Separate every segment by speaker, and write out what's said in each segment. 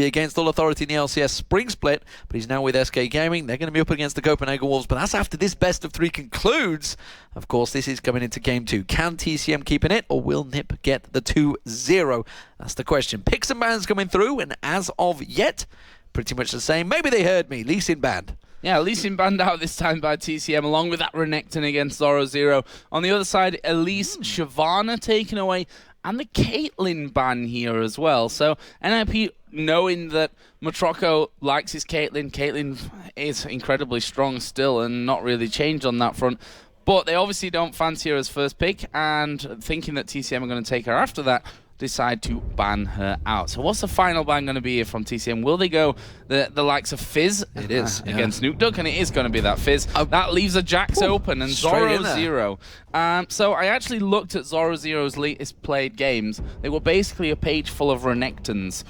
Speaker 1: be against All Authority in the LCS Spring Split, but he's now with SK Gaming. They're going to be up against the Copenhagen Wolves, but that's after this best of 3 concludes. Of course, this is coming into Game 2. Can TCM keep in it, or will NiP get the 2-0? That's the question. Picks and bans coming through, and as of yet, pretty much the same. Maybe they heard me. Lee Sin banned.
Speaker 2: Yeah, Lee Sin banned out this time by TCM, along with that Renekton against Zorozero. On the other side, Elise Shyvana taken away, and the Caitlyn ban here as well. So NIP, knowing that Motroco likes his Caitlyn, Caitlyn is incredibly strong still and not really changed on that front. But they obviously don't fancy her as first pick, and thinking that TCM are going to take her after that, decide to ban her out. So what's the final ban going to be here from TCM? Will they go the likes of Fizz against Nukeduck? And it is going to be that Fizz. That leaves a Jax open and Zorozero. So I actually looked at Zorozero's latest played games. They were basically a page full of Renektons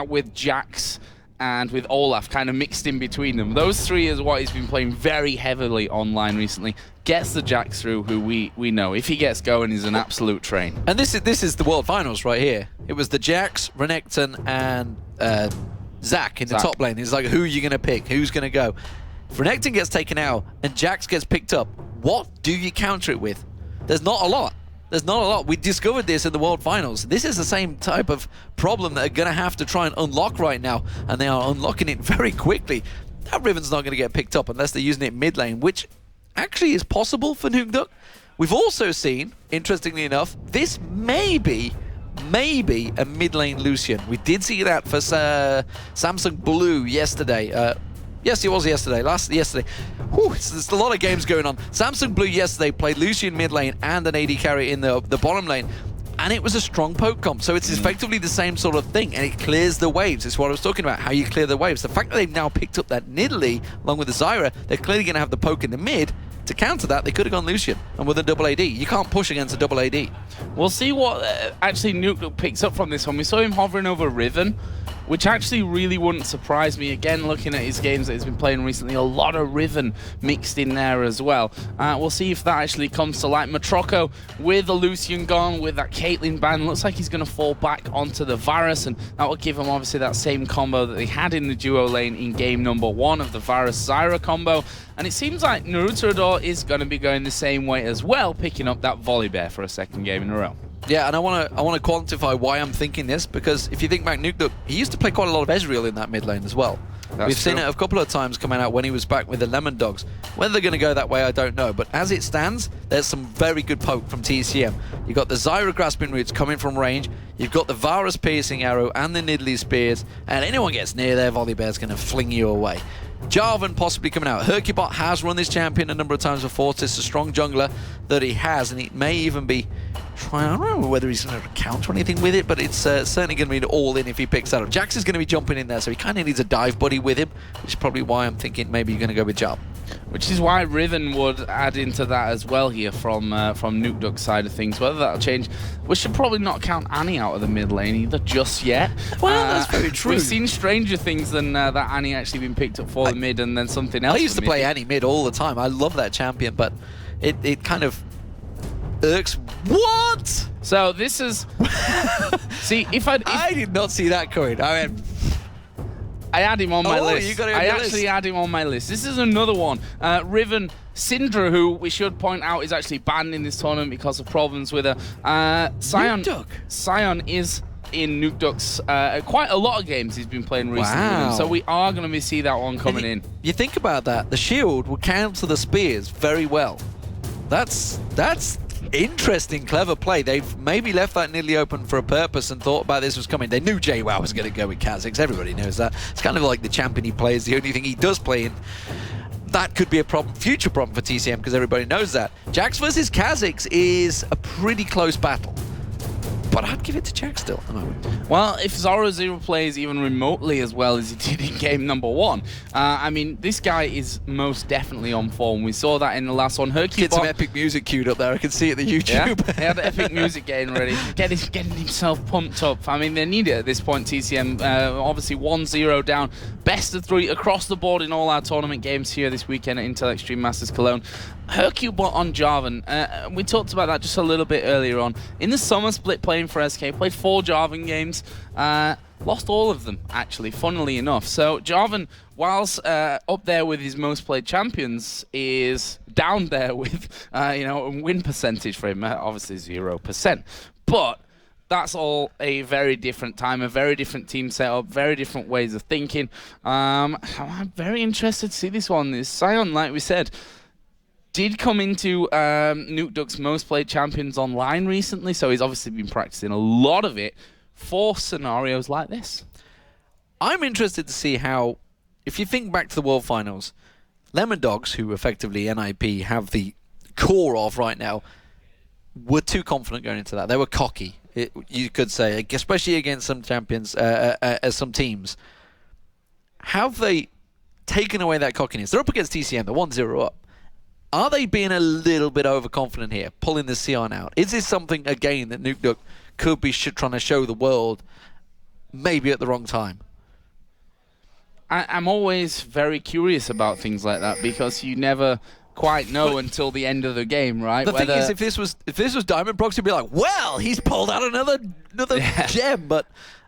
Speaker 2: with Jax and with Olaf kind of mixed in between them. Those 3 is what he's been playing very heavily online recently. Gets the Jax through, who we know. If he gets going, he's an absolute train.
Speaker 1: And this is the World Finals right here. It was the Jax, Renekton, and Zac in the top lane. It's like, who are you going to pick? Who's going to go? If Renekton gets taken out and Jax gets picked up, what do you counter it with? There's not a lot. There's not a lot. We discovered this in the World Finals. This is the same type of problem that they're going to have to try and unlock right now, and they are unlocking it very quickly. That Riven's not going to get picked up unless they're using it mid lane, which actually is possible for Nukeduck. We've also seen, interestingly enough, this may be a mid lane Lucian. We did see that for Samsung Blue yesterday. Yes, it was yesterday. Yesterday. Whew, there's a lot of games going on. Samsung Blue yesterday played Lucian mid lane and an AD carry in the bottom lane. And it was a strong poke comp, so it's effectively the same sort of thing, and it clears the waves. It's what I was talking about, how you clear the waves. The fact that they've now picked up that Nidalee, along with the Zyra, they're clearly going to have the poke in the mid. To counter that, they could have gone Lucian, and with a double AD. You can't push against a double AD.
Speaker 2: We'll see what actually Nukeduck picks up from this one. We saw him hovering over Riven, which actually really wouldn't surprise me. Again, looking at his games that he's been playing recently, a lot of Riven mixed in there as well. We'll see if that actually comes to light. Motroco with the Lucian gone, with that Caitlyn ban, looks like he's going to fall back onto the Varus, and that will give him obviously that same combo that they had in the duo lane in game number 1 of the Varus-Zyra combo. And it seems like Naruterador is going to be going the same way as well, picking up that volley bear for a second game in a row.
Speaker 1: Yeah, and I want to quantify why I'm thinking this, because if you think back, Nukeduck, he used to play quite a lot of Ezreal in that mid lane as well. We've seen it a couple of times coming out when he was back with the Lemon Dogs. Whether they're going to go that way, I don't know. But as it stands, there's some very good poke from TCM. You've got the Zyra Grasping Roots coming from range. You've got the Varus Piercing Arrow and the Nidalee Spears. And anyone gets near there, Volley Bear's going to fling you away. Jarvan possibly coming out. hyrqBot has run this champion a number of times before. It's a strong jungler that he has, and it may even be trying. I don't know whether he's going to counter anything with it, but it's certainly going to be an all-in if he picks that up. Jax is going to be jumping in there, so he kind of needs a dive buddy with him, which is probably why I'm thinking maybe you're going to go with Jarvan.
Speaker 2: Which is why Riven would add into that as well here from Nukeduck's side of things. Whether that'll change, we should probably not count Annie out of the mid lane either just yet.
Speaker 1: Well, that's very true.
Speaker 2: We've seen stranger things than that Annie actually been picked up for the mid and then something else.
Speaker 1: I used to play Annie mid all the time. I love that champion, but it kind of irks. What?
Speaker 2: So this is... See, if I
Speaker 1: did not see that coming. I mean...
Speaker 2: I had him on my list.
Speaker 1: You got it on
Speaker 2: I
Speaker 1: your
Speaker 2: actually
Speaker 1: list.
Speaker 2: had him on my list. This is another one. Riven Syndra, who we should point out is actually banned in this tournament because of problems with her. Sion is in Nukeduck's quite a lot of games he's been playing recently with him, so we are going to see that one coming in.
Speaker 1: You think about that, the shield will counter the spears very well. That's interesting, clever play. They've maybe left that Nidalee open for a purpose and thought about this was coming. They knew Jwaow was going to go with Kha'Zix. Everybody knows that. It's kind of like the champion he plays, the only thing he does play in. That could be a future problem for TCM because everybody knows that. Jax versus Kha'Zix is a pretty close battle. But I'd give it to Jax still.
Speaker 2: Well, if Zorozero plays even remotely as well as he did in game number 1, I mean, this guy is most definitely on form. We saw that in the last one. hyrqBot
Speaker 1: Get some epic music queued up there. I can see it at the YouTube.
Speaker 2: Yeah, he had epic music getting ready, getting himself pumped up. I mean, they need it at this point, TCM. Obviously 1-0 down. Best of 3 across the board in all our tournament games here this weekend at Intel Extreme Masters Cologne. hyrqBot on Jarvan. We talked about that just a little bit earlier on. In the summer split playing for SK, played 4 Jarvan games. lost all of them, actually, funnily enough. So Jarvan, whilst up there with his most played champions, is down there with, win percentage for him, obviously 0%. But that's all a very different time, a very different team setup, very different ways of thinking. I'm very interested to see this one. This Sion, like we said, did come into Nukeduck's most played champions online recently, so he's obviously been practicing a lot of it for scenarios like this.
Speaker 1: I'm interested to see how, if you think back to the World Finals, Lemon Dogs, who effectively NIP have the core of right now, were too confident going into that. They were cocky, you could say, especially against some champions, some teams. How have they taken away that cockiness? They're up against TCM, they're 1-0 up. Are they being a little bit overconfident here, pulling the Sion out? Is this something, again, that Nukeduck could be trying to show the world, maybe at the wrong time?
Speaker 2: I'm always very curious about things like that, because you never quite know until the end of the game, right?
Speaker 1: The thing is, if this was Diamond Proxy, you'd be like, well, he's pulled out another gem. But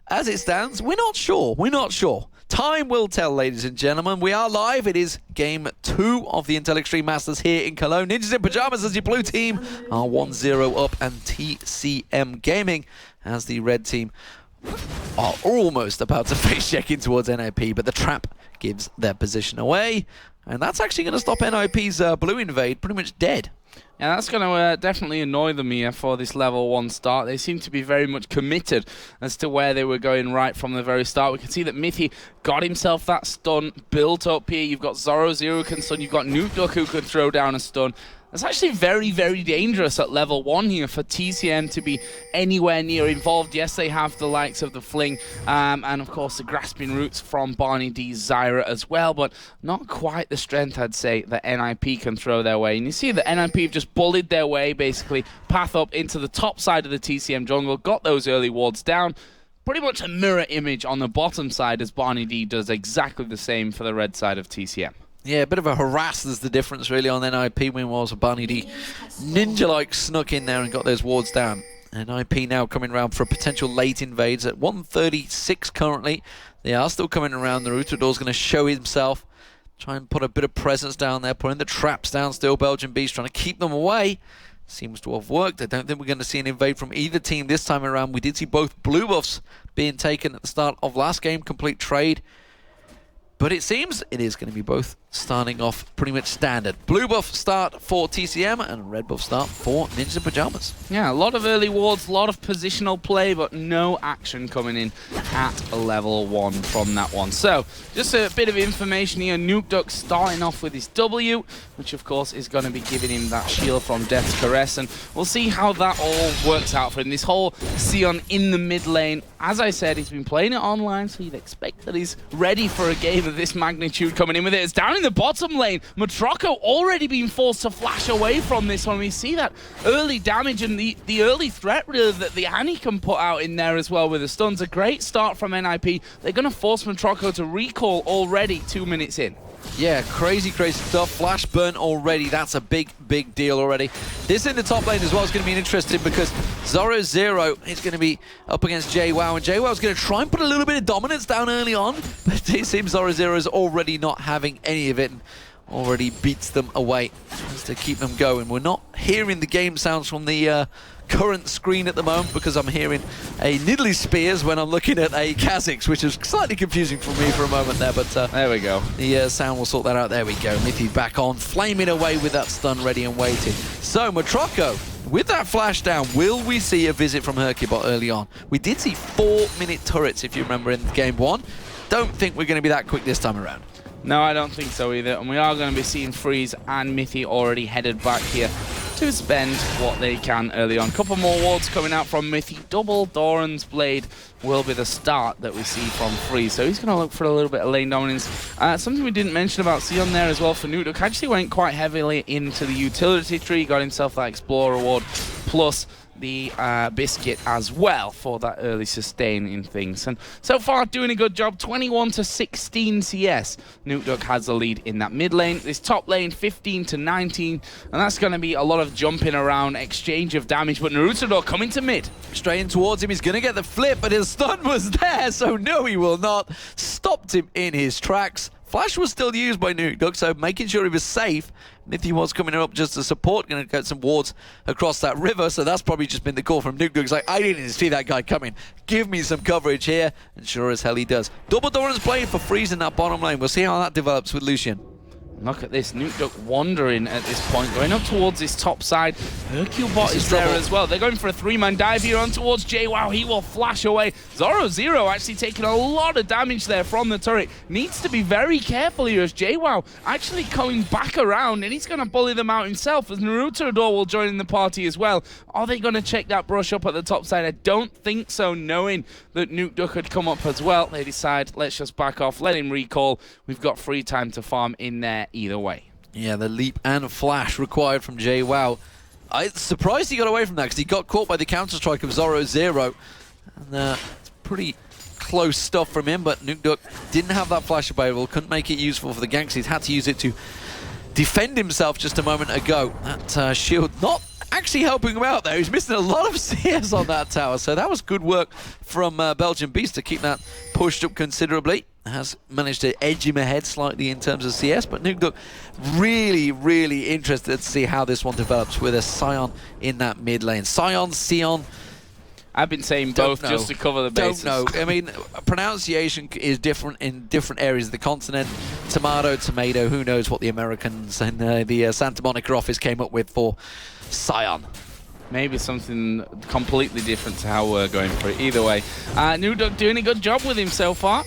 Speaker 1: as it stands, we're not sure. We're not sure. Time will tell, ladies and gentlemen. We are live. It is game 2 of the Intel Extreme Masters here in Cologne. Ninjas in Pyjamas as your blue team are 1-0 up, and TCM-Gaming as the red team are almost about to face check in towards NIP, but the trap gives their position away. And that's actually going to stop NIP's blue invade pretty much dead.
Speaker 2: Yeah, that's going to definitely annoy them here for this level 1 start. They seem to be very much committed as to where they were going right from the very start. We can see that Mithy got himself that stun built up here. You've got Zorozero who can stun. You've got Nukeduck who can throw down a stun. That's actually very, very dangerous at level 1 here for TCM to be anywhere near involved. Yes, they have the likes of the Fling and, of course, the grasping roots from BarneyD, Zyra as well, but not quite the strength, I'd say, that NIP can throw their way. And you see that NIP have just bullied their way, basically, path up into the top side of the TCM jungle, got those early wards down. Pretty much a mirror image on the bottom side, as BarneyD does exactly the same for the red side of TCM.
Speaker 1: Yeah, a bit of a harass is the difference really on NIP. Meanwhile, BarneyD ninja-like snuck in there and got those wards down. NIP now coming around for a potential late invades at 136 currently. They are still coming around. Naruterador's going to show himself. Try and put a bit of presence down there, putting the traps down still. BelgianBeast trying to keep them away. Seems to have worked. I don't think we're going to see an invade from either team this time around. We did see both blue buffs being taken at the start of last game, complete trade. But it seems it is going to be both starting off pretty much standard. Blue buff start for TCM and red buff start for Ninjas in Pyjamas.
Speaker 2: Yeah, a lot of early wards, a lot of positional play, but no action coming in at level 1 from that one. So, just a bit of information here. Nukeduck starting off with his W, which of course is going to be giving him that shield from Death's Caress, and we'll see how that all works out for him. This whole Sion in the mid lane, as I said, he's been playing it online, so you'd expect that he's ready for a game of this magnitude coming in with it. It's down in the bottom lane. Motroco already being forced to flash away from this one. We see that early damage and the early threat really that the Annie can put out in there as well with the stuns. A great start from NIP. They're going to force Motroco to recall already 2 minutes in.
Speaker 1: Yeah, crazy, crazy stuff. Flash burn already. That's a big, big deal already. This in the top lane as well is going to be interesting because Zorozero is going to be up against Jwaow, and Jwaow is going to try and put a little bit of dominance down early on, but it seems Zorozero is already not having any of it and already beats them away. Tries to keep them going. We're not hearing the game sounds from the current screen at the moment because I'm hearing a Niddly Spears when I'm looking at a Kha'Zix, which is slightly confusing for me for a moment there, but
Speaker 2: there we go.
Speaker 1: The sound will sort that out. There we go. Mithy back on, flaming away with that stun ready and waiting. So Motroco, with that flash down, will we see a visit from hyrqBot early on? We did see 4-minute turrets, if you remember, in game 1. Don't think we're going to be that quick this time around.
Speaker 2: No, I don't think so either. And we are going to be seeing Freeze and Mithy already headed back here to spend what they can early on. Couple more wards coming out from Mithy. Double Doran's Blade will be the start that we see from Freeze. So he's going to look for a little bit of lane dominance. Something we didn't mention about Sion there as well for Nukeduck. Actually went quite heavily into the utility tree. Got himself that Explorer ward. Plus the biscuit as well for that early sustain in things. And so far, doing a good job. 21 to 16 CS. Nukeduck has the lead in that mid lane. This top lane, 15 to 19. And that's going to be a lot of jumping around, exchange of damage. But Naruterador coming to mid.
Speaker 1: Straight in towards him. He's going to get the flip, but his stun was there. So no, he will not. Stopped him in his tracks. Flash was still used by Nukeduck, so making sure he was safe. Mithy was coming up just to support, going to get some wards across that river, so that's probably just been the call from Nukeduck. He's like, I didn't see that guy coming. Give me some coverage here, and sure as hell he does. Double Doran's playing for freeze in that bottom lane. We'll see how that develops with Lucian.
Speaker 2: Look at this, Nukeduck wandering at this point, going up towards his top side. hyrqBot is there as well. They're going for a 3-man dive here on towards Jwaow. He will flash away. Zorozero actually taking a lot of damage there from the turret. Needs to be very careful here as Jwaow actually coming back around, and he's going to bully them out himself as Naruterador will join in the party as well. Are they going to check that brush up at the top side? I don't think so, knowing that Nukeduck had come up as well. They decide, let's just back off, let him recall. We've got free time to farm in there either way.
Speaker 1: Yeah, the leap and flash required from Jwaow. I'm surprised he got away from that because he got caught by the counter-strike of Zorozero. And it's pretty close stuff from him, but Nukeduck didn't have that flash available, couldn't make it useful for the ganks. He's had to use it to defend himself just a moment ago. That shield not actually helping him out there. He's missing a lot of CS on that tower, so that was good work from BelgianBeast to keep that pushed up considerably. Has managed to edge him ahead slightly in terms of CS, but Nukeduck really interested to see how this one develops with a Sion in that mid lane. Sion.
Speaker 2: I've been saying both just to cover the bases.
Speaker 1: Don't know. I mean, pronunciation is different in different areas of the continent. Tomato, who knows what the Americans and the Santa Monica office came up with for Sion.
Speaker 2: Maybe something completely different to how we're going for it. Either way, Nukeduck doing a good job with him so far.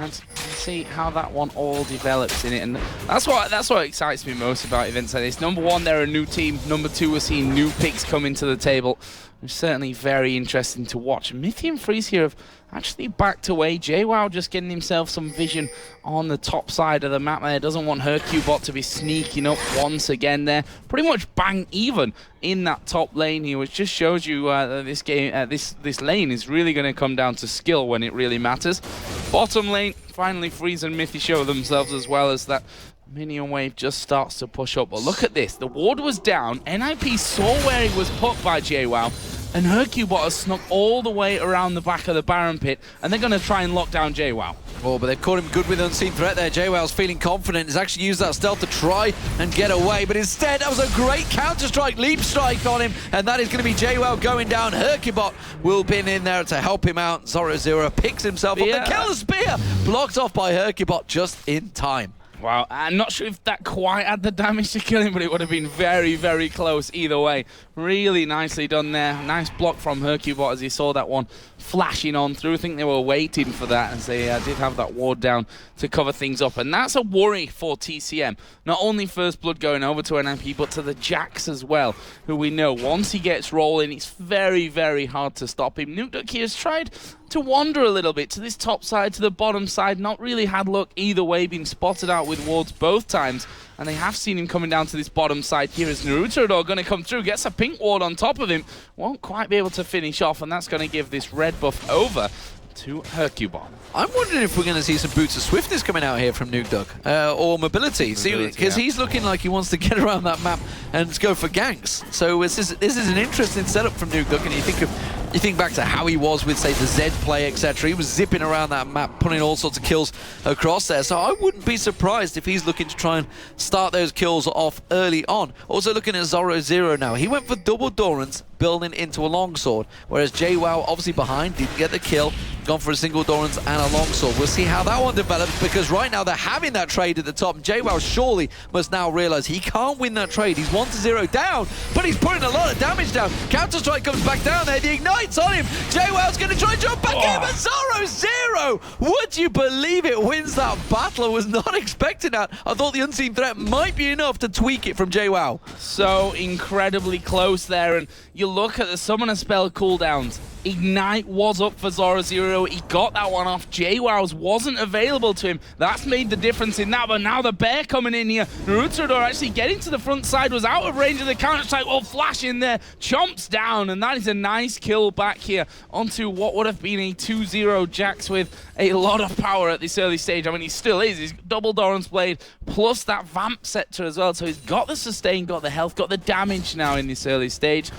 Speaker 2: And see how that one all develops in it, and that's what excites me most about events like this. Number one, they're a new team. Number two, we're seeing new picks coming to the table. It's certainly very interesting to watch. Mithy and Freeze here have actually backed away. Jwaow just getting himself some vision on the top side of the map there. Doesn't want hyrqBot to be sneaking up once again there. Pretty much bang even in that top lane here, which just shows you that this game, this lane is really going to come down to skill when it really matters. Bottom lane, finally Freeze and Mithy show themselves as well as that minion wave just starts to push up. But look at this, the ward was down, NIP saw where he was put by Jwaow, and hyrqBot has snuck all the way around the back of the Baron pit, and they're going to try and lock down Jwaow.
Speaker 1: Oh, but they've caught him good with unseen threat there. Jwow's feeling confident. He's actually used that stealth to try and get away, but instead that was a great counter-strike, leap strike on him, and that is going to be Jwaow going down. hyrqBot will pin in there to help him out. Zorozero picks himself up. The killer spear blocked off by hyrqBot just in time.
Speaker 2: Wow, I'm not sure if that quite had the damage to kill him, but it would have been very close either way. Really nicely done there. Nice block from hyrqBot as he saw that one flashing on through. I think they were waiting for that as they did have that ward down to cover things up. And that's a worry for TCM. Not only First Blood going over to NIP, but to the Jax as well, who we know once he gets rolling, it's very hard to stop him. Nukeduck here has tried to wander a little bit to this top side, to the bottom side, not really had luck either way, been spotted out with wards both times, and they have seen him coming down to this bottom side here as Naruterador going to come through, gets a pink ward on top of him, won't quite be able to finish off, and that's going to give this red buff over to hyrqBot. I'm
Speaker 1: wondering if we're going to see some boots of swiftness coming out here from Nukeduck, or mobility. See, because he's looking like he wants to get around that map and go for ganks. So this is an interesting setup from Nukeduck, and you think back to how he was with, say, the Z play, etc. He was zipping around that map, putting all sorts of kills across there. So I wouldn't be surprised if he's looking to try and start those kills off early on. Also looking at Zorozero now. He went for double Dorans, building into a longsword, whereas Jwaow obviously behind, didn't get the kill, gone for a single Dorans and a longsword. We'll see how that one develops, because right now they're having that trade at the top. Jwaow surely must now realize he can't win that trade. He's 1-0 down, but he's putting a lot of damage down. Counter-strike comes back down there, the ignite's on him. Jwow's going to try and jump back in, but Zorozero, would you believe it, wins that battle. I was not expecting that. I thought the unseen threat might be enough to tweak it from Jwaow.
Speaker 2: So incredibly close there, and you look at the summoner spell cooldowns. Ignite was up for Zorozero. He got that one off. Jwaw's wasn't available to him. That's made the difference in that, but now the bear coming in here. Naruterador actually getting to the front side, was out of range of the counter-strike. Well, flash in there, chomps down, and that is a nice kill back here onto what would have been a 2-0 Jax with a lot of power at this early stage. I mean, he still is. He's double Doran's Blade, plus that Vamp Scepter as well, so he's got the sustain, got the health, got the damage now in this early stage.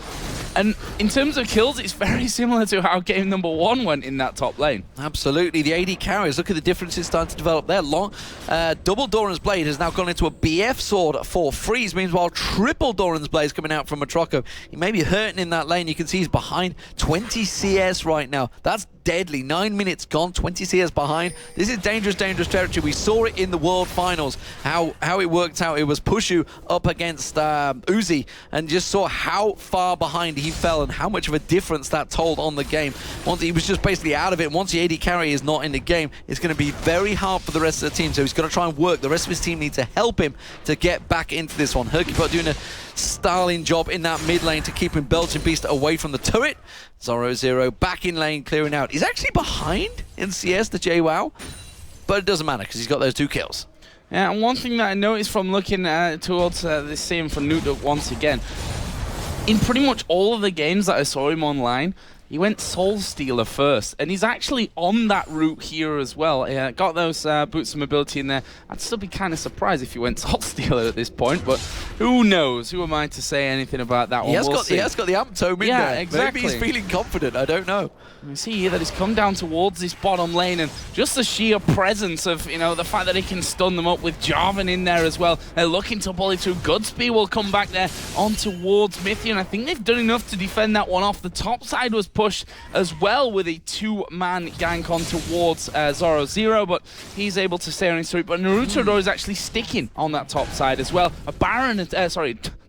Speaker 2: And in terms of kills, it's very similar to how game number 1 went in that top lane.
Speaker 1: Absolutely. The AD carries, look at the differences starting to develop there. Double Doran's Blade has now gone into a BF sword for Freeze. Meanwhile, triple Doran's Blade is coming out from Motroco. He may be hurting in that lane. You can see he's behind 20 CS right now. That's deadly. 9 minutes gone, 20 CS behind. This is dangerous, dangerous territory. We saw it in the World Finals, how it worked out. It was Pushu up against Uzi, and just saw how far behind he fell and how much of a difference that told on the game. Once he was just basically out of it. Once the AD carry is not in the game, it's going to be very hard for the rest of the team. So he's got to try and work. The rest of his team need to help him to get back into this one. hyrqBot doing a styling job in that mid lane to keeping BelgianBeast away from the turret. Zorozero back in lane, clearing out. He's actually behind in CS, the Jwaow, but it doesn't matter because he's got those 2 kills.
Speaker 2: Yeah, and one thing that I noticed from looking towards this scene for Nukeduck once again, in pretty much all of the games that I saw him online, he went Soul Stealer first, and he's actually on that route here as well. Got those boots of mobility in there. I'd still be kind of surprised if he went Soul Stealer at this point, but who knows? Who am I to say anything about that one?
Speaker 1: He has got the amp tome in there.
Speaker 2: Exactly.
Speaker 1: Maybe he's feeling confident, I don't know.
Speaker 2: We see here that he's come down towards this bottom lane, and just the sheer presence of, the fact that he can stun them up with Jarvan in there as well. They're looking to bully through. Goodspeed will come back there on towards Mithy, and I think they've done enough to defend that one off. The top side was pushed as well with a 2-man gank on towards Zorozero, but he's able to stay on his feet. But Naruterador is actually sticking on that top side as well. A Baron,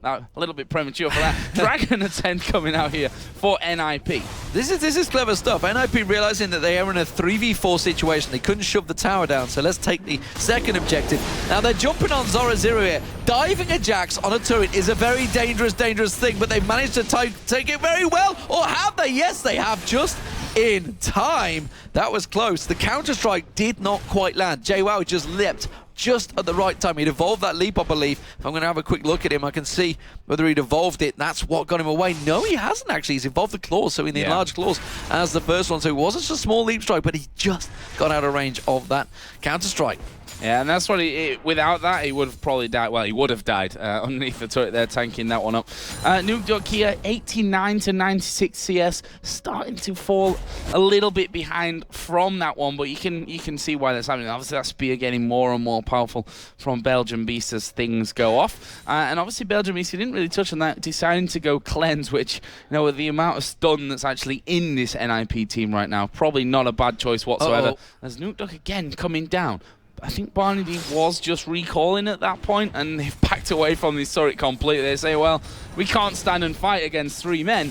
Speaker 2: a little bit premature for that. Dragon Attend coming out here for NIP.
Speaker 1: This is clever stuff. NIP realizing that they are in a 3v4 situation. They couldn't shove the tower down, so let's take the second objective. Now they're jumping on Zorozero here. Diving a Jax on a turret is a very dangerous, dangerous thing, but they've managed to take it very well. Or have they? Yes, they have, just in time. That was close. The counter-strike did not quite land. Jwaow just leapt just at the right time. He'd evolved that leap, I believe. If I'm going to have a quick look at him, I can see whether he'd evolved it. That's what got him away. No, he hasn't actually. He's evolved the claws, so in the enlarged claws as the first one. So it wasn't just a small leap strike, but he just got out of range of that counter-strike.
Speaker 2: Yeah, and that's what without that, he would have probably died. Well, he would have died underneath the turret there, tanking that one up. Nukeduck here, 89 to 96 CS, starting to fall a little bit behind from that one, but you can see why that's happening. Obviously, that spear getting more and more powerful from BelgianBeast as things go off. And obviously, BelgianBeast, he didn't really touch on that, deciding to go cleanse, which, with the amount of stun that's actually in this NIP team right now, probably not a bad choice whatsoever. As Nukeduck again coming down. I think BarneyD was just recalling at that point, and they've backed away from this turret completely. They say, well, we can't stand and fight against 3 men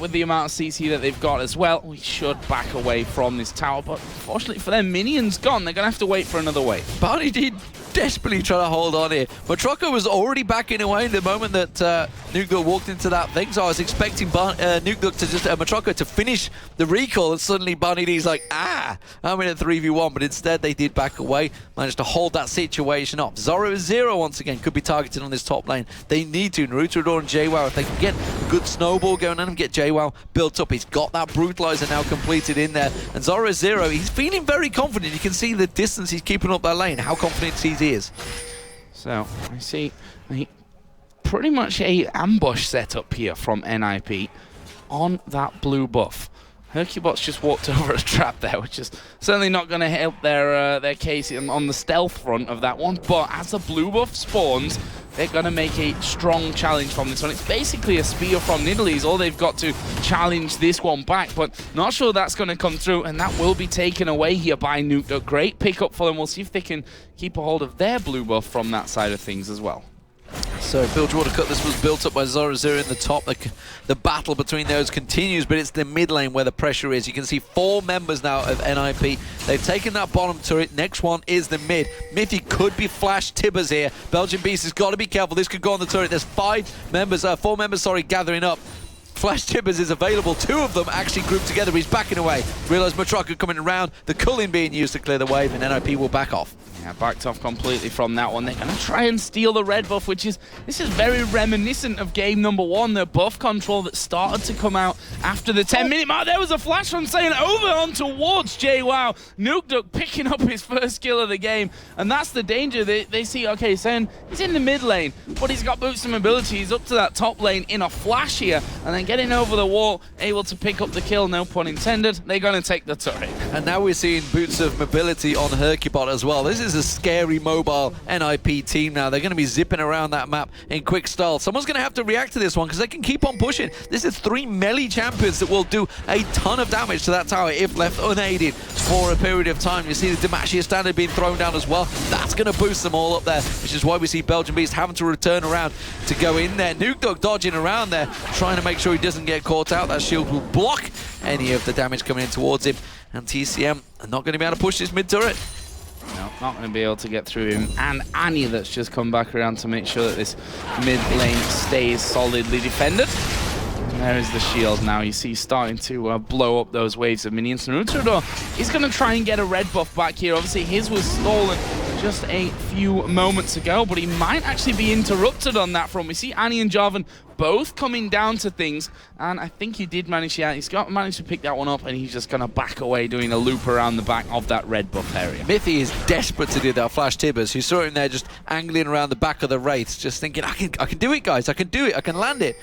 Speaker 2: with the amount of CC that they've got as well. We should back away from this tower, but unfortunately for them, minions gone. They're going to have to wait for another wave.
Speaker 1: BarneyD desperately trying to hold on here. Motroco was already backing away the moment that Nukeduck walked into that thing, so I was expecting Nukeduck to just Motroco to finish the recall, and suddenly BarneyD's like, I'm in a 3v1, but instead they did back away, managed to hold that situation up. Zorozero once again could be targeted on this top lane. They need to. Naruterador and Jwaow, if they can get a good snowball going on and get Jwaow built up. He's got that brutalizer now completed in there, and Zorozero, he's feeling very confident. You can see the distance he's keeping up that lane, how confident he is.
Speaker 2: So I see pretty much a ambush setup here from NIP on that blue buff. hyrqBot's just walked over a trap there, which is certainly not going to help their case on the stealth front of that one. But as the blue buff spawns, they're going to make a strong challenge from this one. It's basically a spear from Nidalee. All they've got to challenge this one back, but not sure that's going to come through, and that will be taken away here by Nukeduck. Great pickup for them. We'll see if they can keep a hold of their blue buff from that side of things as well.
Speaker 1: So Bilgewater Cutlass was built up by Zorozero in the top. The battle between those continues, but it's the mid lane where the pressure is. You can see 4 members now of NIP. They've taken that bottom turret. Next one is the mid. Mithy could be flash tibbers here. BelgianBeast has got to be careful. This could go on the turret. There's 4 members, gathering up. Flash Tibbers is available. 2 of them actually grouped together. He's backing away. Realize Motroco coming around. The culling being used to clear the wave, and NIP will back off.
Speaker 2: Yeah, backed off completely from that one. They're going to try and steal the red buff, this is very reminiscent of game number 1, the buff control that started to come out after the 10-minute mark. There was a flash from Saiyan over on towards Jwaow. Nukeduck picking up his first kill of the game, and that's the danger. They see, okay, Saiyan, he's in the mid lane, but he's got boots and mobility. He's up to that top lane in a flash here, and then getting over the wall, able to pick up the kill, no pun intended. They're going to take the turret.
Speaker 1: And now we're seeing boots of mobility on hyrqBot as well. This is a scary mobile NIP team now. They're going to be zipping around that map in quick style. Someone's going to have to react to this one because they can keep on pushing. This is 3 melee champions that will do a ton of damage to that tower if left unaided for a period of time. You see the Demacia standard being thrown down as well. That's going to boost them all up there, which is why we see BelgianBeast having to return around to go in there. Nukeduck dodging around there, trying to make sure he doesn't get caught out. That shield will block any of the damage coming in towards him. And TCM are not going to be able to push this mid turret.
Speaker 2: No, not going to be able to get through him. And Annie that's just come back around to make sure that this mid lane stays solidly defended. And there is the shield now. You see starting to blow up those waves of minions. Naruterador is going to try and get a red buff back here. Obviously his was stolen just a few moments ago, but he might actually be interrupted on that front. We see Annie and Jarvan both coming down to things, and I think he did manage, yeah, he's managed to pick that one up, and he's just going to back away, doing a loop around the back of that red buff area.
Speaker 1: Mithy is desperate to do that Flash Tibbers. You saw him there just angling around the back of the Wraiths, just thinking, I can do it, guys, I can do it, I can land it.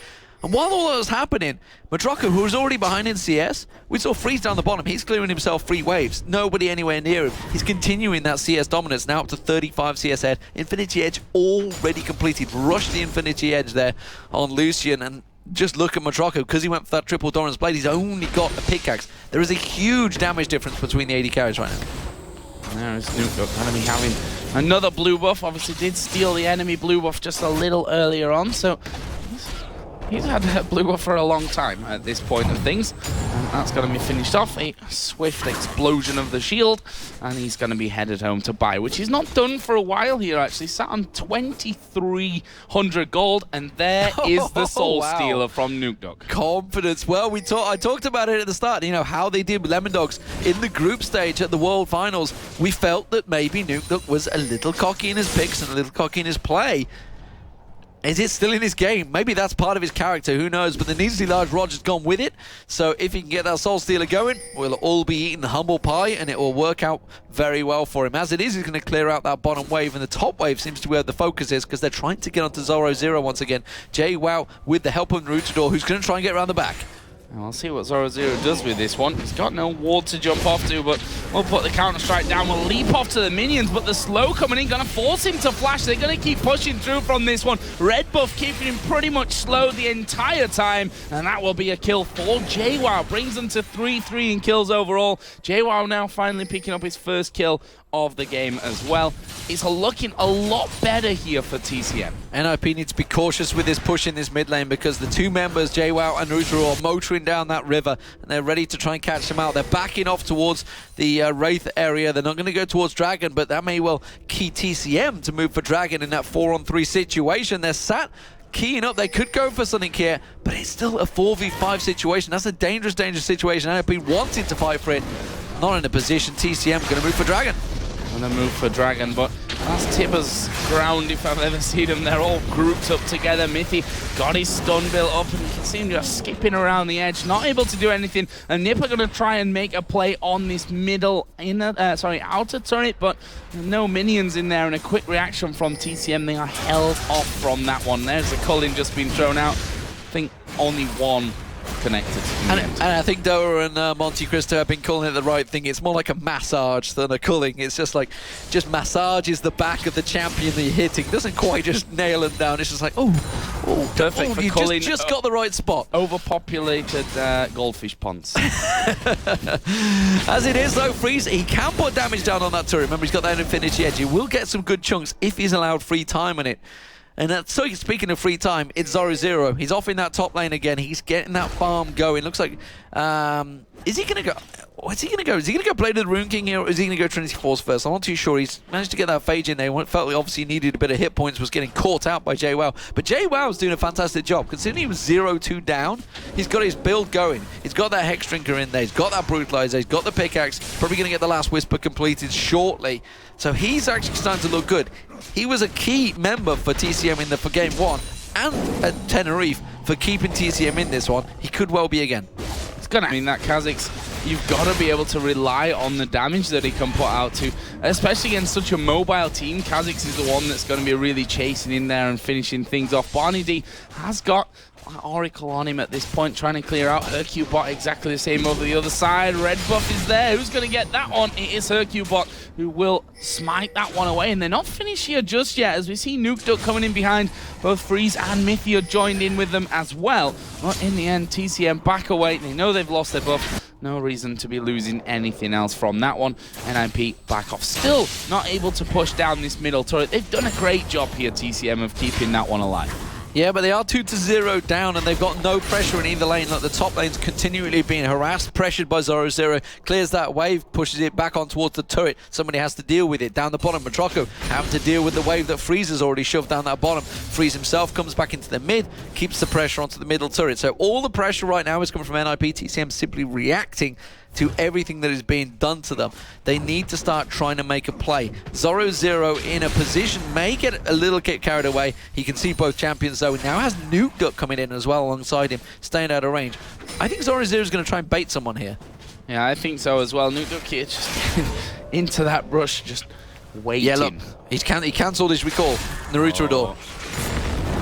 Speaker 1: And while all that was happening, Motroco, who was already behind in CS, we saw Freeze down the bottom. He's clearing himself 3 waves. Nobody anywhere near him. He's continuing that CS dominance, now up to 35 CS head. Infinity Edge already completed. Rushed the Infinity Edge there on Lucian. And just look at Motroco, because he went for that triple Doran's Blade, he's only got a pickaxe. There is a huge damage difference between the AD carries right now.
Speaker 2: There's Nukeduck going to be having another blue buff. Obviously did steal the enemy blue buff just a little earlier on, so he's had a blue buff for a long time at this point of things. And that's going to be finished off. A swift explosion of the shield. And he's going to be headed home to buy, which he's not done for a while here, actually. Sat on 2,300 gold. And there is the soul stealer from Nukeduck.
Speaker 1: Confidence. Well, I talked about it at the start, you know, how they did with Lemon Dogs in the group stage at the World Finals. We felt that maybe Nukeduck was a little cocky in his picks and a little cocky in his play. Is it still in his game? Maybe that's part of his character, who knows? But the Needlessly Large Roger's gone with it. So if he can get that Soul Stealer going, we'll all be eating the humble pie, and it will work out very well for him. As it is, he's going to clear out that bottom wave, and the top wave seems to be where the focus is, because they're trying to get onto Zorozero once again. Jwaow with the help of Naruterador, who's going to try and get around the back.
Speaker 2: And we'll see what Zorozero does with this one. He's got no ward to jump off to, but we'll put the counter-strike down. We'll leap off to the minions, but the slow coming in, going to force him to flash. They're going to keep pushing through from this one. Red buff keeping him pretty much slow the entire time, and that will be a kill for Jwaow. Brings them to 3-3 in kills overall. Jwaow now finally picking up his first kill of the game as well. It's looking a lot better here for TCM.
Speaker 1: NIP needs to be cautious with this push in this mid lane, because the 2 members, Jwaow and Naruterador, are motoring down that river, and they're ready to try and catch them out. They're backing off towards the Wraith area. They're not going to go towards Dragon, but that may well key TCM to move for Dragon in that 4-on-3 situation. They're sat keying up. They could go for something here, but it's still a 4v5 situation. That's a dangerous, dangerous situation. NIP wanted to fight for it. Not in a position. TCM going to move for Dragon.
Speaker 2: Gonna move for Dragon, but that's Tibbers' ground if I've ever seen them. They're all grouped up together. Mithy got his stun built up, and you can see him just skipping around the edge, not able to do anything. And Nip are gonna try and make a play on this outer turret, but no minions in there, and a quick reaction from TCM. They are held off from that one. There's a culling just been thrown out. I think only one connected.
Speaker 1: And I think Doa and Monte Cristo have been calling it the right thing. It's more like a massage than a culling. It's just like, just massages the back of the champion that you're hitting. Doesn't quite just nail him down. It's just like, oh,
Speaker 2: perfect for
Speaker 1: you
Speaker 2: culling.
Speaker 1: Just got the right spot.
Speaker 2: Overpopulated goldfish ponds.
Speaker 1: As it is though, Freeze, he can put damage down on that turret. Remember, he's got that Infinity Edge. He will get some good chunks if he's allowed free time on it. And so speaking of free time, it's Zorozero. He's off in that top lane again. He's getting that farm going. Looks like, is he going to go? What's he going to go? Is he going to go Blade of the Rune King here, or is he going to go Trinity Force first? I'm not too sure. He's managed to get that Phage in there. Felt like obviously needed a bit of hit points, was getting caught out by Jwaow. But Jwow's doing a fantastic job. Considering he was 0-2 down, he's got his build going. He's got that Hex Drinker in there. He's got that Brutalizer. He's got the pickaxe. Probably going to get the last Whisper completed shortly. So he's actually starting to look good. He was a key member for TCM in for Game 1 and at Tenerife for keeping TCM in this one. He could well be again.
Speaker 2: It's gonna mean that Kha'Zix, you've got to be able to rely on the damage that he can put out to, especially against such a mobile team. Kha'Zix is the one that's going to be really chasing in there and finishing things off. BarneyD has got Oracle on him at this point, trying to clear out hyrqBot exactly the same over the other side. Red buff is there. Who's going to get that one? It is hyrqBot who will smite that one away, and they're not finished here just yet, as we see Nukeduck coming in behind. Both Freeze and Mithy are joined in with them as well. But in the end, TCM back away. They know they've lost their buff. No reason to be losing anything else from that one. NIP back off. Still not able to push down this middle turret. They've done a great job here, TCM, of keeping that one alive.
Speaker 1: Yeah, but they are 2-0 down, and they've got no pressure in either lane. Like the top lane's continually being harassed, pressured by Zorozero. Clears that wave, pushes it back on towards the turret. Somebody has to deal with it. Down the bottom, Motroco having to deal with the wave that Freeze has already shoved down that bottom. Freeze himself comes back into the mid, keeps the pressure onto the middle turret. So all the pressure right now is coming from NIP. TCM simply reacting to everything that is being done to them. They need to start trying to make a play. Zorozero in a position, may get a little carried away. He can see both champions though. Now has Nukeduck coming in as well alongside him, staying out of range. I think Zorozero is going to try and bait someone here.
Speaker 2: Yeah, I think so as well. Nukeduck here just into that rush, just waiting.
Speaker 1: Yeah, look, he cancelled his recall. Naruterador.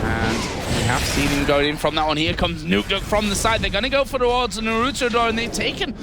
Speaker 2: And we have seen him going in from that one. Here comes Nukeduck from the side. They're going to go for towards Naruterador, and they've taken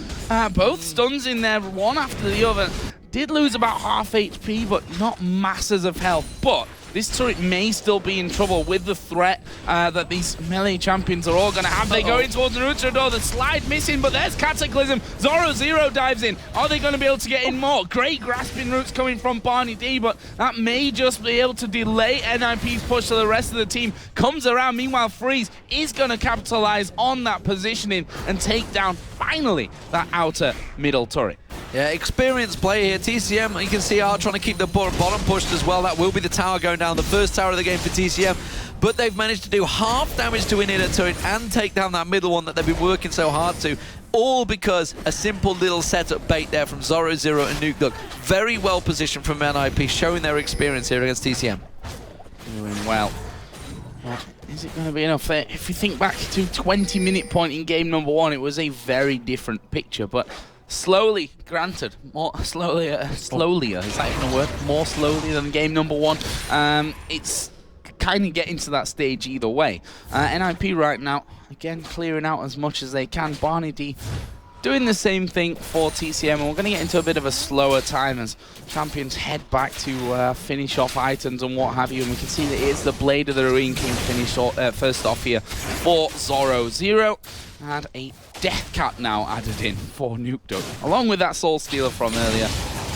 Speaker 2: both stuns in there, one after the other. Did lose about half HP, but not masses of health. But this turret may still be in trouble with the threat that these melee champions are all going to have. They go in towards Naruterador, the slide missing, but there's Cataclysm. Zorozero dives in. Are they going to be able to get in more? Great grasping roots coming from BarneyD, but that may just be able to delay NIP's push so the rest of the team comes around. Meanwhile, Freeze is going to capitalize on that positioning and take down, finally, that outer middle turret.
Speaker 1: Yeah, experienced play here. TCM, you can see, are trying to keep the bottom pushed as well. That will be the tower going down, the first tower of the game for TCM. But they've managed to do half damage to an inner turret and take down that middle one that they've been working so hard to. All because a simple little setup bait there from Zorozero and Nukeduck. Very well positioned from NIP, showing their experience here against TCM.
Speaker 2: Doing well. Is it going to be enough? If you think back to 20-minute point in game number 1, it was a very different picture, but slowly, granted, more slowly, is that even a word? More slowly than game number 1. It's kind of getting to that stage either way. NIP right now, again, clearing out as much as they can. BarneyD doing the same thing for TCM, and we're going to get into a bit of a slower time as champions head back to finish off items and what have you, and we can see that it's the Blade of the Ruin King finish first off here for Zorozero, and a Death Cat now added in for Nukeduck, along with that Soul Stealer from earlier.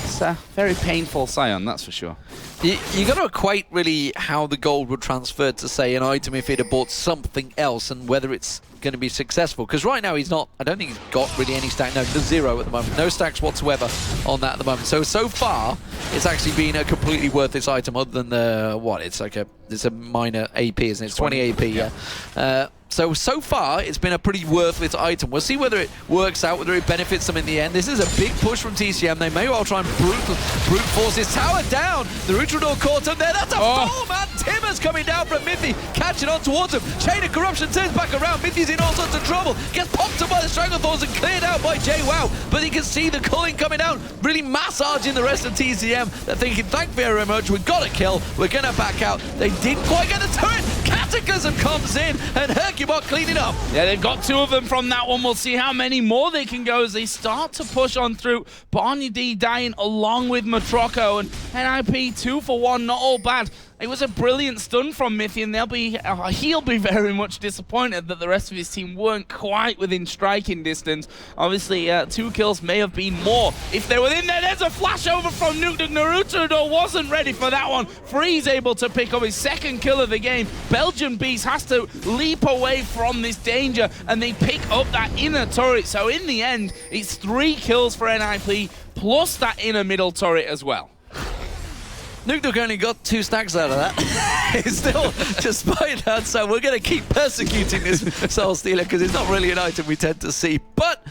Speaker 2: It's a very painful Scion, that's for sure.
Speaker 1: You got to equate really how the gold would transfer to, say, an item if he'd have bought something else and whether it's going to be successful. Because right now he's not, I don't think he's got really any stack. No, there's 0 at the moment. No stacks whatsoever on that at the moment. So far, it's actually been a completely worthless item other than the, what, it's a minor AP, isn't it? It's 20 AP, yeah. So far, it's been a pretty worthless item. We'll see whether it works out, whether it benefits them in the end. This is a big push from TCM. They may well try and brute force this tower down. The Naruterador caught him there. That's a 4-man Timbers coming down from Mithy, catching on towards him. Chain of Corruption turns back around. Mithy's in all sorts of trouble. Gets popped up by the Stranglethorns and cleared out by Jwaow. But you can see the culling coming down, really massaging the rest of TCM. They're thinking, thank you very much. We got a kill. We're going to back out. They didn't quite get the turret. Cataclysm comes in and hyrqBot cleaning up.
Speaker 2: Yeah, they've got 2 of them from that one. We'll see how many more they can go as they start to push on through. BarneyD dying along with Motroco, and NIP 2 for 1, not all bad. It was a brilliant stun from Mithy, and he'll be very much disappointed that the rest of his team weren't quite within striking distance. Obviously, 2 kills may have been more if they were in there. There's a flash over from Nukeduck. Naruterador wasn't ready for that one. Freeze able to pick up his 2nd kill of the game. BelgianBeast has to leap away from this danger, and they pick up that inner turret. So in the end, it's 3 kills for NIP, plus that inner middle turret as well.
Speaker 1: Nukeduck only got 2 stacks out of that. It's still, despite that, so we're going to keep persecuting this Soul Stealer because it's not really an item we tend to see. But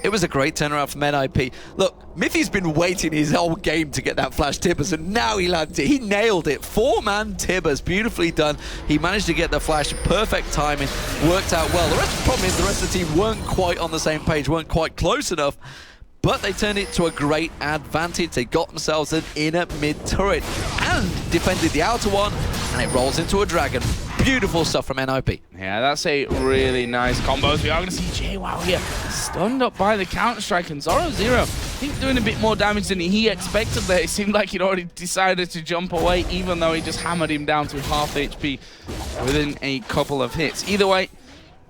Speaker 1: it was a great turnaround from NIP. Look, Mithy's been waiting his whole game to get that flash Tibbers, and now he landed it. He nailed it. 4-man Tibbers, beautifully done. He managed to get the flash, perfect timing, worked out well. The problem is the rest of the team weren't quite on the same page, weren't quite close enough. But they turned it to a great advantage. They got themselves an inner mid turret and defended the outer one, and it rolls into a dragon. Beautiful stuff from NIP.
Speaker 2: Yeah, that's a really nice combo. We are going to see Jwaow here stunned up by the Counter-Strike, and Zorozero, I think, doing a bit more damage than he expected there. It seemed like he'd already decided to jump away, even though he just hammered him down to half HP within a couple of hits. Either way,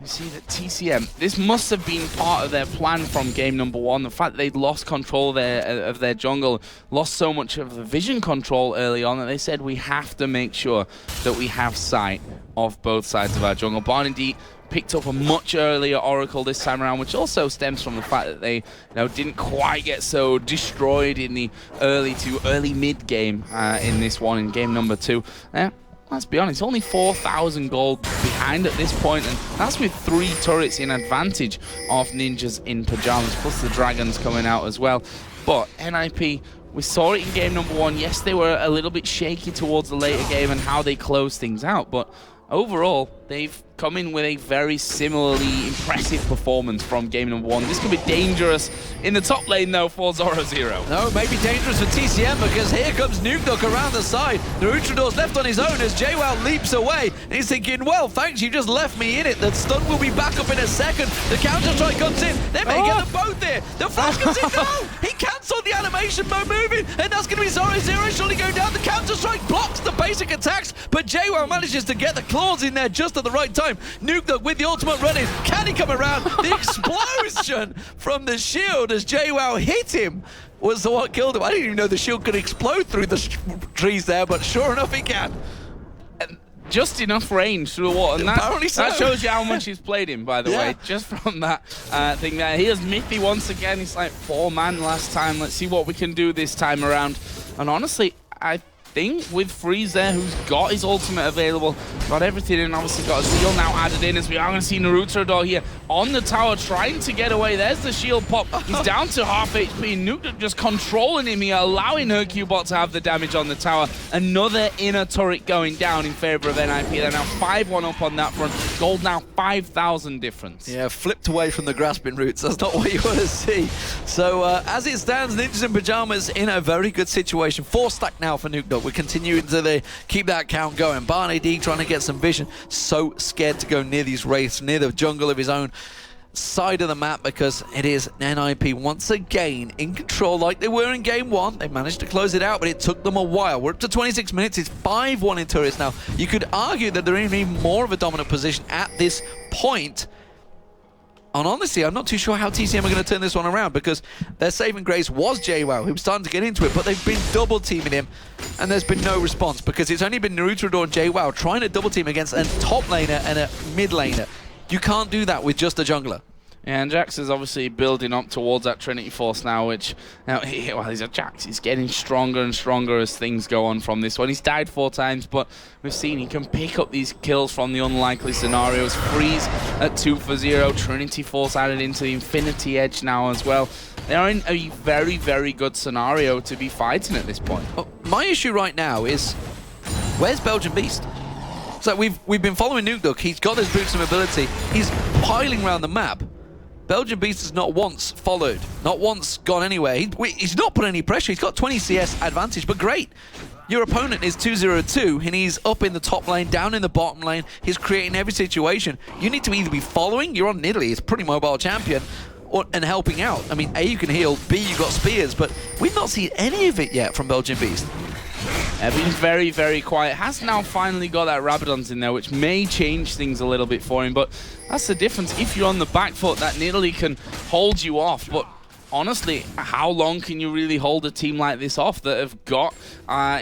Speaker 2: you see that TCM, this must have been part of their plan from game number 1. The fact that they'd lost control of their jungle, lost so much of the vision control early on, that they said we have to make sure that we have sight of both sides of our jungle. BarneyD picked up a much earlier Oracle this time around, which also stems from the fact that they didn't quite get so destroyed in the early to early mid game in this one, in game number 2. Let's be honest, only 4,000 gold behind at this point, and that's with 3 turrets in advantage of Ninjas in Pyjamas, plus the Dragons coming out as well. But NIP, we saw it in game number 1. Yes, they were a little bit shaky towards the later game and how they closed things out, but overall, they've come in with a very similarly impressive performance from game number 1. This could be dangerous in the top lane, though, for Zorozero.
Speaker 1: No, it may be dangerous for TCM because here comes Nukeduck around the side. Naruterador's left on his own as Jwaow leaps away. And he's thinking, well, thanks, you just left me in it. The stun will be back up in a second. The counter-strike comes in. They may get them both there. The flash comes in. No! He cancelled the animation mode moving. And that's going to be Zorozero surely going down. The counter-strike blocks the basic attacks. But Jwaow manages to get the claws in there just at the right time. Nukeduck with the ultimate running. Can he come around? The explosion from the shield as Jwaow hit him was the what killed him. I didn't even know the shield could explode through the trees there, but sure enough it can.
Speaker 2: And just enough range through the water. And that shows you how much he's played him, by the way, just from that thing there. Here's Mithy once again. He's like 4-man last time. Let's see what we can do this time around. And honestly, I think with Freeze there, who's got his ultimate available, got everything, and obviously got a seal now added in, as we are going to see Naruterador here on the tower trying to get away. There's the shield pop. He's down to half HP. Nukeduck just controlling him here, allowing hyrqBot to have the damage on the tower. Another inner turret going down in favor of NIP. They're now 5-1 up on that front. Gold now 5,000 difference.
Speaker 1: Yeah, flipped away from the grasping roots. That's not what you want to see. So as it stands, Ninjas in Pyjamas in a very good situation. 4 stack now for Nukeduck. We're continuing to keep that count going. BarneyD trying to get some vision. So scared to go near these wraiths, near the jungle of his own side of the map, because it is NIP once again in control like they were in game 1. They managed to close it out, but it took them a while. We're up to 26 minutes. It's 5-1 in turrets now. You could argue that they're in even more of a dominant position at this point. And honestly, I'm not too sure how TCM are going to turn this one around, because their saving grace was Jwaow, who was starting to get into it, but they've been double teaming him, and there's been no response, because it's only been Naruterador and Jwaow trying to double team against a top laner and a mid laner. You can't do that with just a jungler.
Speaker 2: And Jax is obviously building up towards that Trinity Force now, which, he's a Jax. He's getting stronger and stronger as things go on from this one. He's died 4 times, but we've seen he can pick up these kills from the unlikely scenarios. Freeze at 2 for 0. Trinity Force added into the Infinity Edge now as well. They're in a very, very good scenario to be fighting at this point.
Speaker 1: My issue right now is, where's BelgianBeast? So we've been following Nukeduck. He's got his boots of mobility. He's piling around the map. BelgianBeast has not once followed, not once gone anywhere. He's not put any pressure. He's got 20 CS advantage, but great. Your opponent is 2-0-2, and he's up in the top lane, down in the bottom lane. He's creating every situation. You need to either be following, you're on Italy, he's a pretty mobile champion, and helping out. I mean, A, you can heal, B, you got spears, but we've not seen any of it yet from BelgianBeast.
Speaker 2: Been very, very quiet. Has now finally got that Rabadon's in there, which may change things a little bit for him, but that's the difference. If you're on the back foot, that Nidalee can hold you off, but honestly, how long can you really hold a team like this off that have got,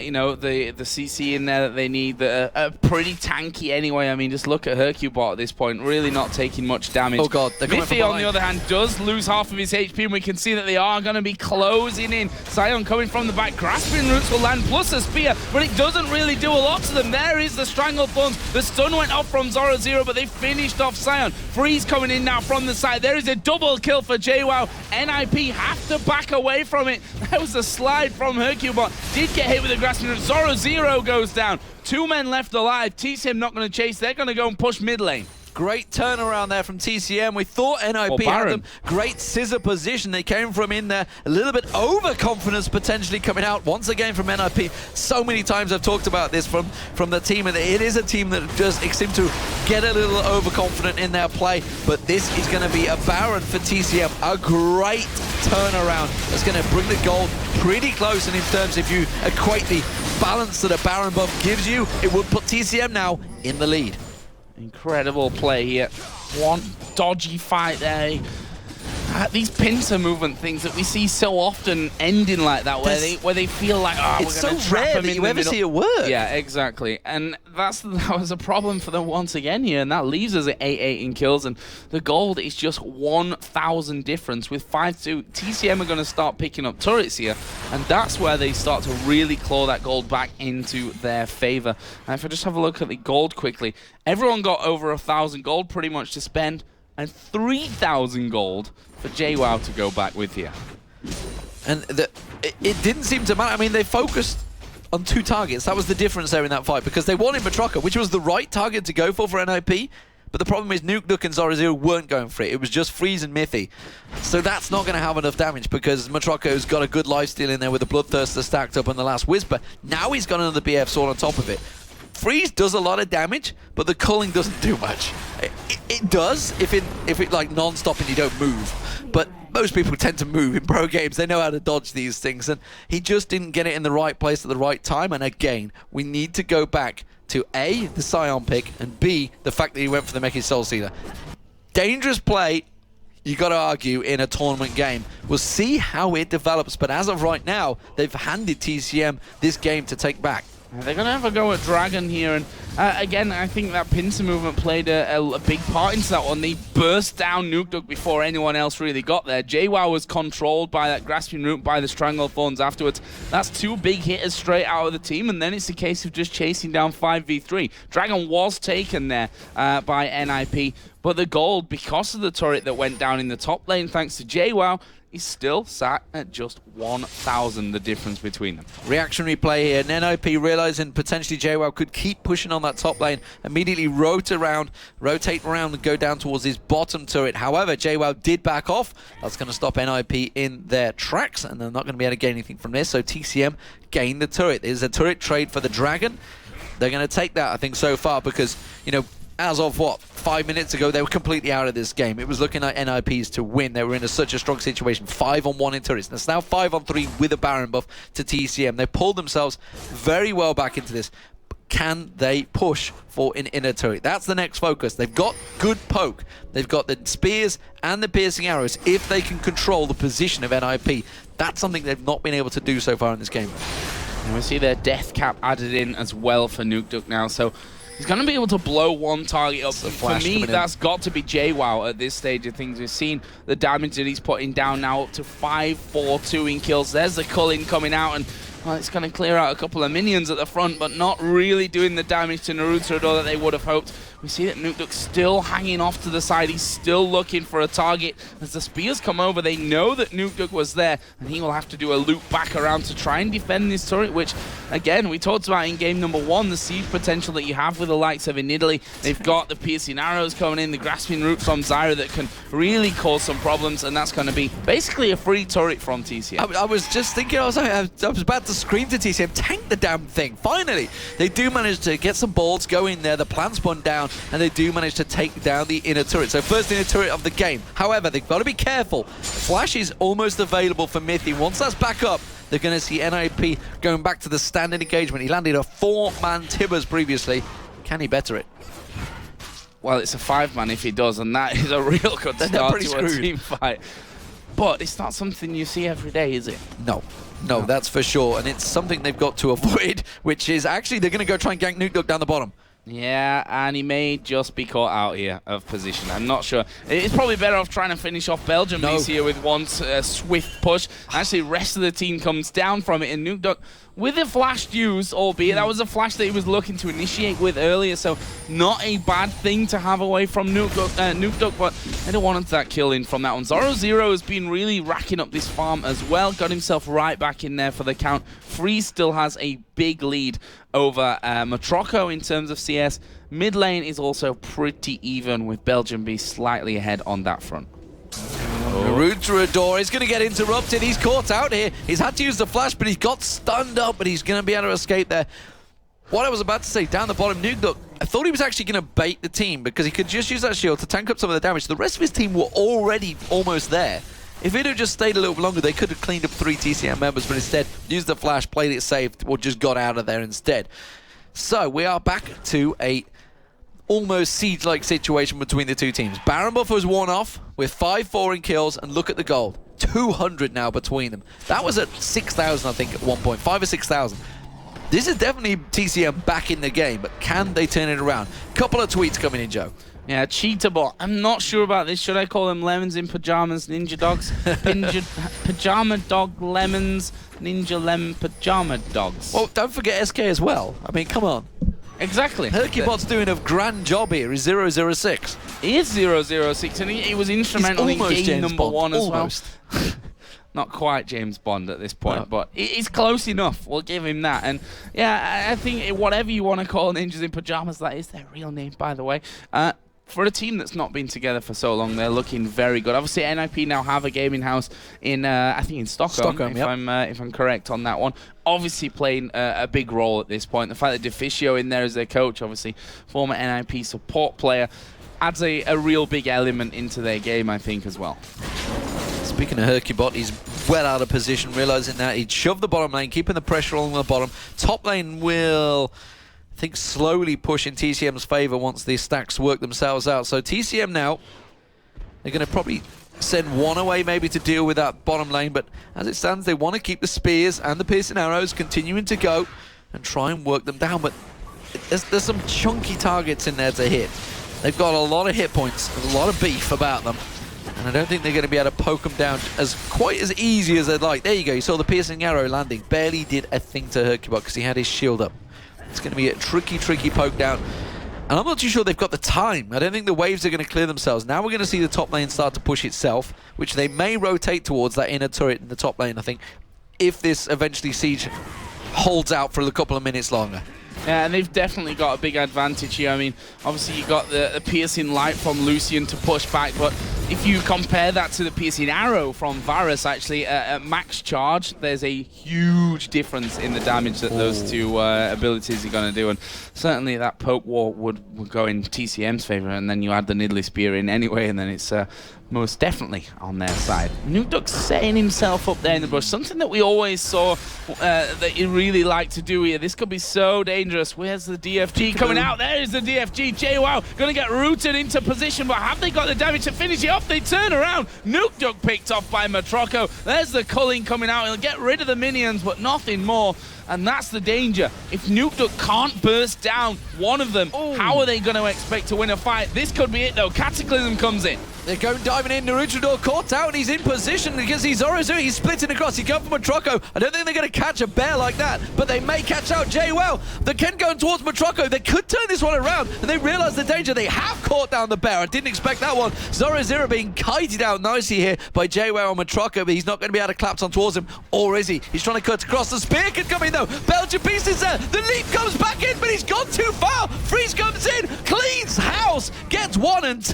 Speaker 2: you know, the CC in there that they need, that are pretty tanky anyway? I mean, just look at hyrqBot at this point, really not taking much damage.
Speaker 1: Oh god, they're coming from
Speaker 2: Mithy, on the other hand, does lose half of his HP, and we can see that they are going to be closing in. Sion coming from the back, grasping roots will land, plus a spear, but it doesn't really do a lot to them. There is the Strangled Thorns. The stun went off from Zorozero, but they finished off Sion. Freeze coming in now from the side. There is a double kill for Jwaow. NIP have to back away from it. That was a slide from hyrqBot. Did get hit with a grasping root. Zorozero goes down. 2 men left alive. TCM not going to chase. They're going to go and push mid lane.
Speaker 1: Great turnaround there from TCM. We thought NIP had them. Great scissor position. They came from in there. A little bit overconfidence potentially coming out once again from NIP. So many times I've talked about this from the team, and it is a team that does seem to get a little overconfident in their play, but this is going to be a Baron for TCM. A great turnaround that's going to bring the gold pretty close, and in terms, if you equate the balance that a Baron buff gives you, it would put TCM now in the lead.
Speaker 2: Incredible play here. One dodgy fight there. These pincer movement things that we see so often ending like that, where they feel like, oh, we're going to trap
Speaker 1: rare
Speaker 2: him
Speaker 1: that
Speaker 2: in
Speaker 1: you
Speaker 2: the
Speaker 1: ever
Speaker 2: middle.
Speaker 1: see it work.
Speaker 2: Yeah, exactly. And that was a problem for them once again here, and that leaves us at 8-8 in kills, and the gold is just 1,000 difference. With 5-2, TCM are going to start picking up turrets here, and that's where they start to really claw that gold back into their favor. And if I just have a look at the gold quickly, everyone got over 1,000 gold pretty much to spend, and 3,000 gold for Jwaow to go back with here.
Speaker 1: And it didn't seem to matter. I mean, they focused on 2 targets. That was the difference there in that fight, because they wanted Motroco, which was the right target to go for NIP. But the problem is Nukeduck and Zorozero weren't going for it. It was just Freeze and Mithy. So that's not going to have enough damage, because Motroco's got a good lifesteal in there with the Bloodthirster stacked up on the last Whisper. Now he's got another BF sword on top of it. Freeze does a lot of damage, but the culling doesn't do much. It does if it like non-stop and you don't move. But most people tend to move in pro games. They know how to dodge these things, and he just didn't get it in the right place at the right time. And again, we need to go back to A, the Sion pick, and B, the fact that he went for the Mecha Soul Stealer. Dangerous play, you got to argue, in a tournament game. We'll see how it develops, but as of right now, they've handed TCM this game to take back.
Speaker 2: They're going to have a go at Dragon here, and again, I think that pincer movement played a big part into that one. They burst down Nukeduck before anyone else really got there. Jwaow was controlled by that grasping root, by the Strangled Thorns afterwards. That's 2 big hitters straight out of the team, and then it's a case of just chasing down 5v3. Dragon was taken there by NIP, but the gold, because of the turret that went down in the top lane thanks to Jwaow, is still sat at just 1,000, the difference between them.
Speaker 1: Reactionary play here, and NIP realizing potentially Jwaow could keep pushing on that top lane, immediately rotate around and go down towards his bottom turret. However, Jwaow did back off. That's going to stop NIP in their tracks, and they're not going to be able to gain anything from this, so TCM gained the turret. There's a turret trade for the Dragon. They're going to take that, I think, so far, because, you know, as of, what, 5 minutes ago, they were completely out of this game. It was looking like NIPs to win. They were in such a strong situation. 5-on-1 in turrets. And it's now 5-on-3 with a Baron buff to TCM. They pulled themselves very well back into this. Can they push for an inner turret? That's the next focus. They've got good poke. They've got the spears and the piercing arrows. If they can control the position of NIP, that's something they've not been able to do so far in this game.
Speaker 2: And we see their death cap added in as well for Nukeduck now. So he's going to be able to blow one target up. For me, that's got to be Jwaow at this stage of things. We've seen the damage that he's putting down now, up to 5-4-2 in kills. There's the culling coming out, and well, it's going to clear out a couple of minions at the front, but not really doing the damage to Naruterador that they would have hoped. We see that Nukeduck's still hanging off to the side. He's still looking for a target. As the spears come over, they know that Nukeduck was there, and he will have to do a loop back around to try and defend this turret, which, again, we talked about in game number 1, the siege potential that you have with the likes of Nidalee. They've got the piercing arrows coming in, the grasping root from Zyra that can really cause some problems, and that's going to be basically a free turret from TCM.
Speaker 1: I was just thinking, I was about to scream to TCM, tank the damn thing. Finally, they do manage to get some balls going there. The plan spun down, and they do manage to take down the inner turret. So first inner turret of the game. However, they've got to be careful. Flash is almost available for Mithy. Once that's back up, they're going to see NIP going back to the standard engagement. He landed a 4-man Tibbers previously. Can he better it?
Speaker 2: Well, it's a 5-man if he does, and that is a real good start to a team fight. But it's not something you see every day, is it?
Speaker 1: No, that's for sure. And it's something they've got to avoid, which is actually they're going to go try and gank Nukeduck down the bottom.
Speaker 2: Yeah, and he may just be caught out here of position. I'm not sure. It's probably better off trying to finish off BelgianBeast here with one swift push. Actually, the rest of the team comes down from it, and Nukeduck with a flash use, albeit that was a flash that he was looking to initiate with earlier, so not a bad thing to have away from Nukeduck, but I don't want that kill in from that one. Zorozero has been really racking up this farm as well, got himself right back in there for the count. Freeze still has a big lead over Motroco in terms of CS. Mid lane is also pretty even, with BelgianBeast slightly ahead on that front.
Speaker 1: Naruterador is going to get interrupted. He's caught out here. He's had to use the flash, but he's got stunned up, but he's going to be able to escape there. What I was about to say, down the bottom, Nukeduck, I thought he was actually going to bait the team because he could just use that shield to tank up some of the damage. The rest of his team were already almost there. If it had just stayed a little bit longer, they could have cleaned up 3 TCM members, but instead used the flash, played it safe, or just got out of there instead. So we are back to a almost siege-like situation between the two teams. Baron Buff was worn off with 5-4 in kills, and look at the gold. 200 now between them. That was at 6,000, I think, at one point. 5 or 6,000. This is definitely TCM back in the game, but can they turn it around? Couple of tweets coming in, Joe.
Speaker 2: Yeah, Cheetah-bot. I'm not sure about this. Should I call them lemons in pajamas, ninja dogs? Pajama dog lemons, ninja lemon pajama dogs.
Speaker 1: Well, don't forget SK as well. I mean, come on.
Speaker 2: Exactly.
Speaker 1: hyrqBot's doing a grand job here. He's 006.
Speaker 2: He is 006, and he was instrumental in game number one as well. Not quite James Bond at this point, but he's close enough. We'll give him that. And yeah, I think whatever you want to call Ninjas in Pajamas, that is their real name, by the way. For a team that's not been together for so long, they're looking very good. Obviously, NIP now have a gaming house in, I think, in Stockholm, if I'm correct on that one. Obviously playing a big role at this point. The fact that Deficio in there as their coach, obviously former NIP support player, adds a real big element into their game, I think, as well.
Speaker 1: Speaking of hyrqBot, he's well out of position, realizing that he'd shoved the bottom lane, keeping the pressure on the bottom. Top lane will, I think, slowly push in TCM's favor once these stacks work themselves out. So TCM now, they're going to probably send one away maybe to deal with that bottom lane, but as it stands, they want to keep the spears and the piercing arrows continuing to go and try and work them down, but there's some chunky targets in there to hit. They've got a lot of hit points, a lot of beef about them, and I don't think they're going to be able to poke them down quite as easy as they'd like. There you go, you saw the piercing arrow landing. Barely did a thing to hyrqBot because he had his shield up. It's going to be a tricky poke down. And I'm not too sure they've got the time. I don't think the waves are going to clear themselves. Now we're going to see the top lane start to push itself, which they may rotate towards that inner turret in the top lane, I think, if this eventually siege holds out for a couple of minutes longer.
Speaker 2: Yeah, and they've definitely got a big advantage here. I mean, obviously you got the piercing light from Lucian to push back, but if you compare that to the piercing arrow from Varus, actually, at max charge, there's a huge difference in the damage that those two abilities are going to do, and certainly that poke war would go in TCM's favor, and then you add the Nidalee Spear in anyway, and then it's most definitely on their side. Nukeduck's setting himself up there in the bush, something that we always saw that he really liked to do here. This could be so dangerous. Where's the DFG coming out? There is the DFG. Jwaow going to get rooted into position, but have they got the damage to finish it off? They turn around. Nukeduck picked off by Motroco. There's the culling coming out. He'll get rid of the minions, but nothing more. And that's the danger. If Nukeduck can't burst down one of them, how are they going to expect to win a fight? This could be it, though. Cataclysm comes in.
Speaker 1: They're going diving in. Naruterador caught out, and he's in position because he's Zorozero. He's splitting across. He comes from Motroco. I don't think they're going to catch a bear like that, but they may catch out Jwaow. The Ken going towards Motroco. They could turn this one around, and they realize the danger. They have caught down the bear. I didn't expect that one. Zorozero being kited out nicely here by Jwaow and Motroco, but he's not going to be able to collapse on towards him, or is he? He's trying to cut across. The spear can come in, though. BelgianBeast is there. The leap comes back in, but he's gone too far. Freeze comes in, cleans house, gets 1 and 2.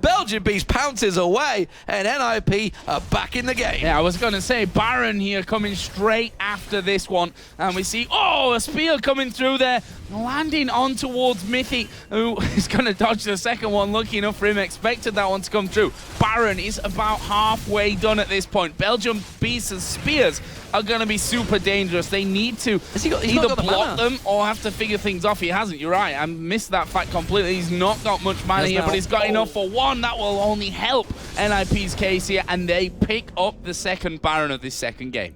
Speaker 1: BelgianBeast pounces away, and NIP are back in the game.
Speaker 2: Yeah, I was going to say, Baron here coming straight after this one. And we see, oh, a spear coming through there, landing on towards Mithy, who is going to dodge the second one. Lucky enough for him, expected that one to come through. Baron is about halfway done at this point. BelgianBeast's spears are going to be super dangerous. They need to either block them or have to figure things off. He hasn't, you're right. I missed that fact completely. He's not got much mana here, but he's got enough for one. That will only help NIP's case here, and they pick up the second Baron of this second game.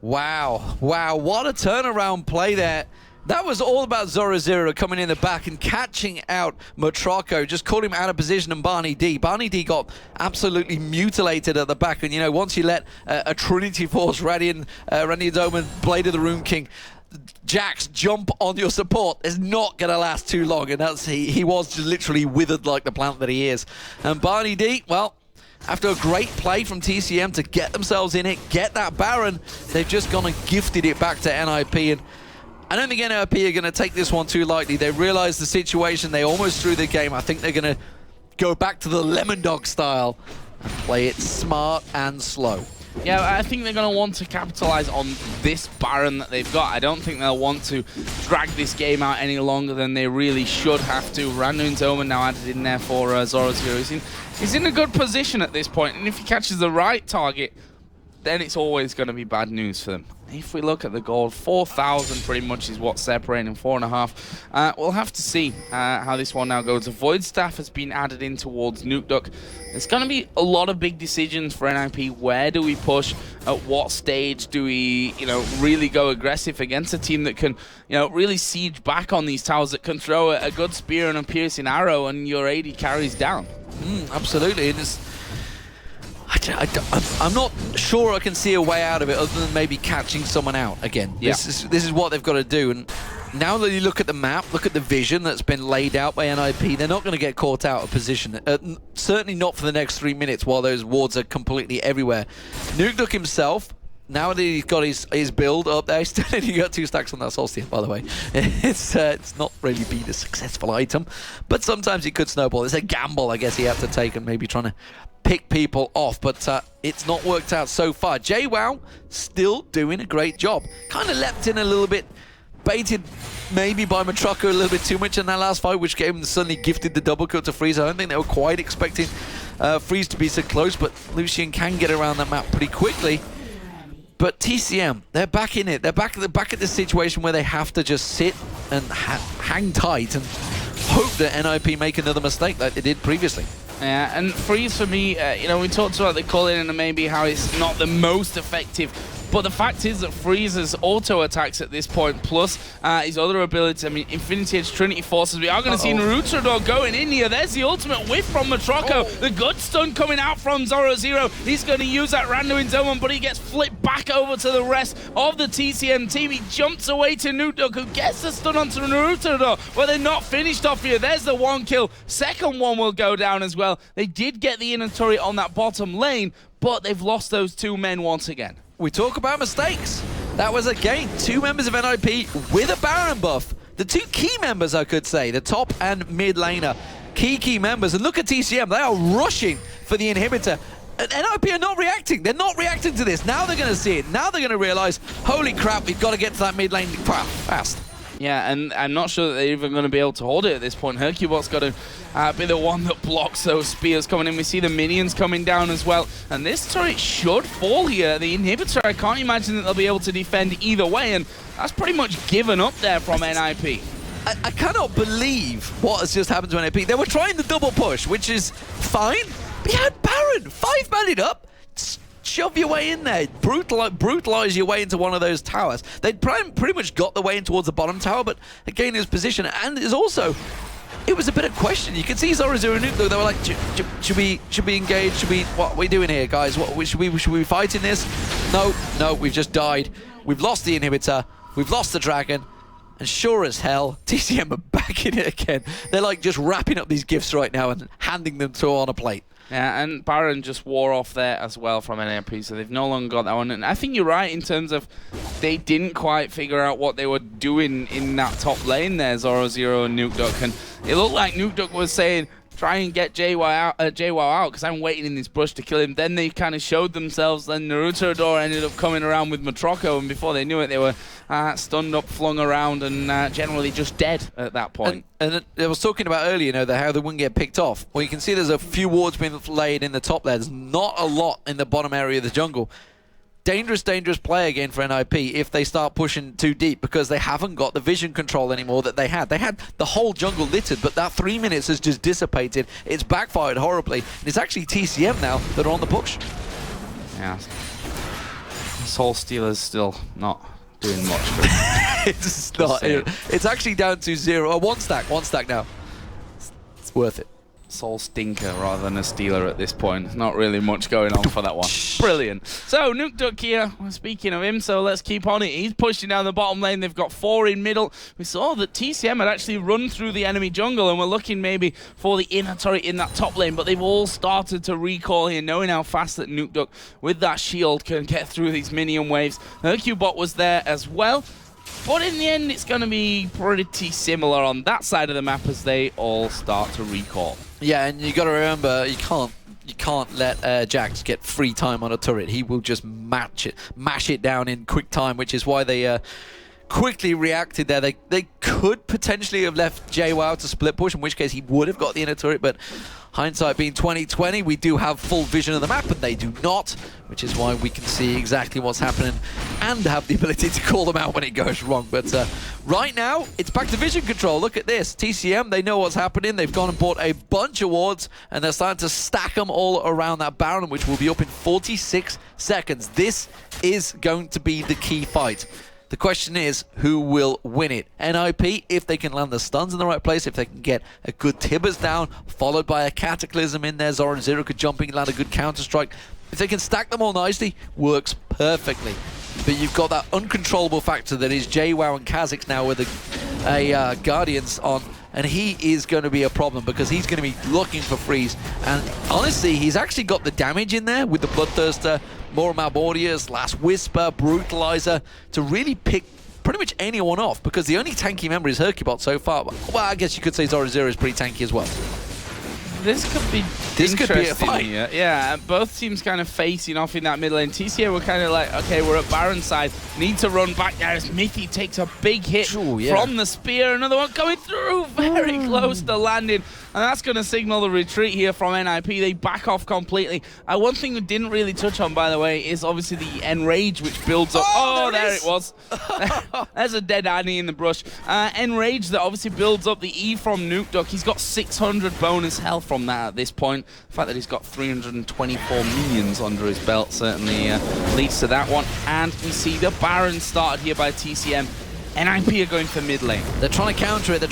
Speaker 1: Wow, wow, what a turnaround play there. That was all about Zorozero coming in the back and catching out Motroco, just caught him out of position, and BarneyD. BarneyD got absolutely mutilated at the back, and you know, once you let a Trinity Force, Radiant Omen, Blade of the Rune King, Jax jump on your support, is not going to last too long, and that's he was just literally withered like the plant that he is. And BarneyD, well, after a great play from TCM to get themselves in it, get that Baron, they've just gone and gifted it back to NIP, and I don't think NIP are going to take this one too lightly. They realize the situation. They almost threw the game. I think they're going to go back to the Lemon Dog style and play it smart and slow.
Speaker 2: Yeah, I think they're going to want to capitalize on this Baron that they've got. I don't think they'll want to drag this game out any longer than they really should have to. Random Omen now added in there for Zorozero. He's in a good position at this point, and if he catches the right target, then it's always going to be bad news for them. If we look at the gold, 4,000 pretty much is what's separating 4.5. We'll have to see how this one now goes. The Void Staff has been added in towards Nukeduck. There's going to be a lot of big decisions for NIP. Where do we push? At what stage do we, really go aggressive against a team that can, really siege back on these towers, that can throw a good spear and a piercing arrow, and your AD carries down?
Speaker 1: Absolutely. It is. I'm not sure I can see a way out of it other than maybe catching someone out again. Yeah. This is what they've got to do. And now that you look at the map, look at the vision that's been laid out by NIP, they're not going to get caught out of position. Certainly not for the next 3 minutes while those wards are completely everywhere. Nukeduck himself, now that he's got his build up there, still only got 2 stacks on that Solstice, by the way. It's not really been a successful item, but sometimes it could snowball. It's a gamble, I guess, he had to take, and maybe trying to pick people off, but it's not worked out so far. Jwaow still doing a great job. Kind of leapt in a little bit, baited maybe by Motroco a little bit too much in that last fight, which gave him suddenly gifted the double kill to FreeZ. I don't think they were quite expecting FreeZ to be so close, but Lucian can get around that map pretty quickly. But TCM, they're back in it. They're back at this situation where they have to just sit and hang tight and hope that NIP make another mistake like they did previously.
Speaker 2: Yeah, and FreeZ for me, we talked about the calling and maybe how it's not the most effective, but the fact is that FreeZ's auto attacks at this point, plus his other abilities, I mean, Infinity Edge, Trinity Forces, we are going to see Naruterador going in here. There's the ultimate whiff from Motroco. The good stun coming out from Zorozero. He's going to use that random Indoman, but he gets flipped back over to the rest of the TCM team. He jumps away to Nukeduck, who gets the stun onto Naruterador, but they're not finished off here. There's the 1 kill. Second one will go down as well. They did get the inner turret on that bottom lane, but they've lost those 2 men once again.
Speaker 1: We talk about mistakes. That was, again, 2 members of NIP with a Baron buff. The 2 key members, I could say, the top and mid laner. Key members. And look at TCM. They are rushing for the inhibitor. And NIP are not reacting. They're not reacting to this. Now they're going to see it. Now they're going to realize, holy crap, we've got to get to that mid lane fast.
Speaker 2: Yeah, and I'm not sure that they're even going to be able to hold it at this point. hyrqBot's got to be the one that blocks those spears coming in. We see the minions coming down as well. And this turret should fall here. The inhibitor, I can't imagine that they'll be able to defend either way. And that's pretty much given up there from NIP.
Speaker 1: I cannot believe what has just happened to NIP. They were trying the double push, which is fine. But you had Baron, 5-maned up. Shove your way in there, brutalize your way into one of those towers. They'd pretty much got the way in towards the bottom tower, but again, his position, and is also, it was a bit of question. You could see Zorozero and Nukeduck, they were like, should we engage? What are we doing here, guys? Should we be fighting this? No, we've just died. We've lost the inhibitor, we've lost the dragon, and sure as hell, TCM are back in it again. They're like just wrapping up these gifts right now and handing them to on a plate.
Speaker 2: Yeah, and Baron just wore off there as well from NIP, so they've no longer got that one. And I think you're right in terms of they didn't quite figure out what they were doing in that top lane there, Zorozero and Nukeduck. And it looked like Nukeduck was saying, try and get Jwaow out, because I'm waiting in this bush to kill him. Then they kind of showed themselves. Then Naruterador ended up coming around with Motroco, and before they knew it, they were stunned up, flung around, and generally just dead at that point.
Speaker 1: And I was talking about earlier, you know, how they wouldn't get picked off. Well, you can see there's a few wards being laid in the top there. There's not a lot in the bottom area of the jungle. Dangerous, dangerous play again for NIP if they start pushing too deep, because they haven't got the vision control anymore that they had. They had the whole jungle littered, but that 3 minutes has just dissipated. It's backfired horribly, and it's actually TCM now that are on the push.
Speaker 2: Yeah. Soul Stealer's still not doing much. But
Speaker 1: it's not. It's actually down to 0. One stack now. It's worth it.
Speaker 2: Soul Stinker rather than a Stealer at this point. Not really much going on for that one. Brilliant. So Nukeduck here, speaking of him, so let's keep on it. He's pushing down the bottom lane. They've got 4 in middle. We saw that TCM had actually run through the enemy jungle, and we're looking maybe for the inner turret in that top lane, but they've all started to recall here, knowing how fast that Nukeduck with that shield can get through these minion waves. hyrqBot was there as well. But in the end, it's going to be pretty similar on that side of the map as they all start to recall. Yeah,
Speaker 1: and you got to remember, you can't let Jax get free time on a turret. He will just mash it down in quick time, which is why they quickly reacted there. They could potentially have left Jwaow to split push, in which case he would have got the inner turret, but hindsight being 2020, we do have full vision of the map, and they do not, which is why we can see exactly what's happening and have the ability to call them out when it goes wrong. But right now, it's back to vision control. Look at this. TCM, they know what's happening. They've gone and bought a bunch of wards, and they're starting to stack them all around that Baron, which will be up in 46 seconds. This is going to be the key fight. The question is, who will win it? NIP, if they can land the stuns in the right place, if they can get a good Tibbers down, followed by a Cataclysm in there, Zorozero could jump in and land a good counter-strike. If they can stack them all nicely, works perfectly. But you've got that uncontrollable factor that is Jwaow and Kha'Zix now with a Guardians on, and he is going to be a problem because he's going to be looking for freeze. And honestly, he's actually got the damage in there with the Bloodthirster, Mortimer's, Last Whisper, Brutalizer, to really pick pretty much anyone off, because the only tanky member is hyrqBot so far. Well, I guess you could say Zorozero is pretty tanky as well.
Speaker 2: This could be
Speaker 1: a fight.
Speaker 2: Here. Yeah, both teams kind of facing off in that mid lane. TCM were kind of like, okay, we're at Baron's side, need to run back there as Mithy takes a big hit from the spear. Another one coming through, very close to landing. And that's going to signal the retreat here from NIP. They back off completely. One thing we didn't really touch on, by the way, is obviously the Enrage, which builds up. Oh, there it was. There's a dead Annie in the brush. Enrage that obviously builds up the E from Nukeduck. He's got 600 bonus health from that at this point. The fact that he's got 324 minions under his belt certainly leads to that one. And we see the Baron started here by TCM. NIP are going for mid lane.
Speaker 1: They're trying to counter it.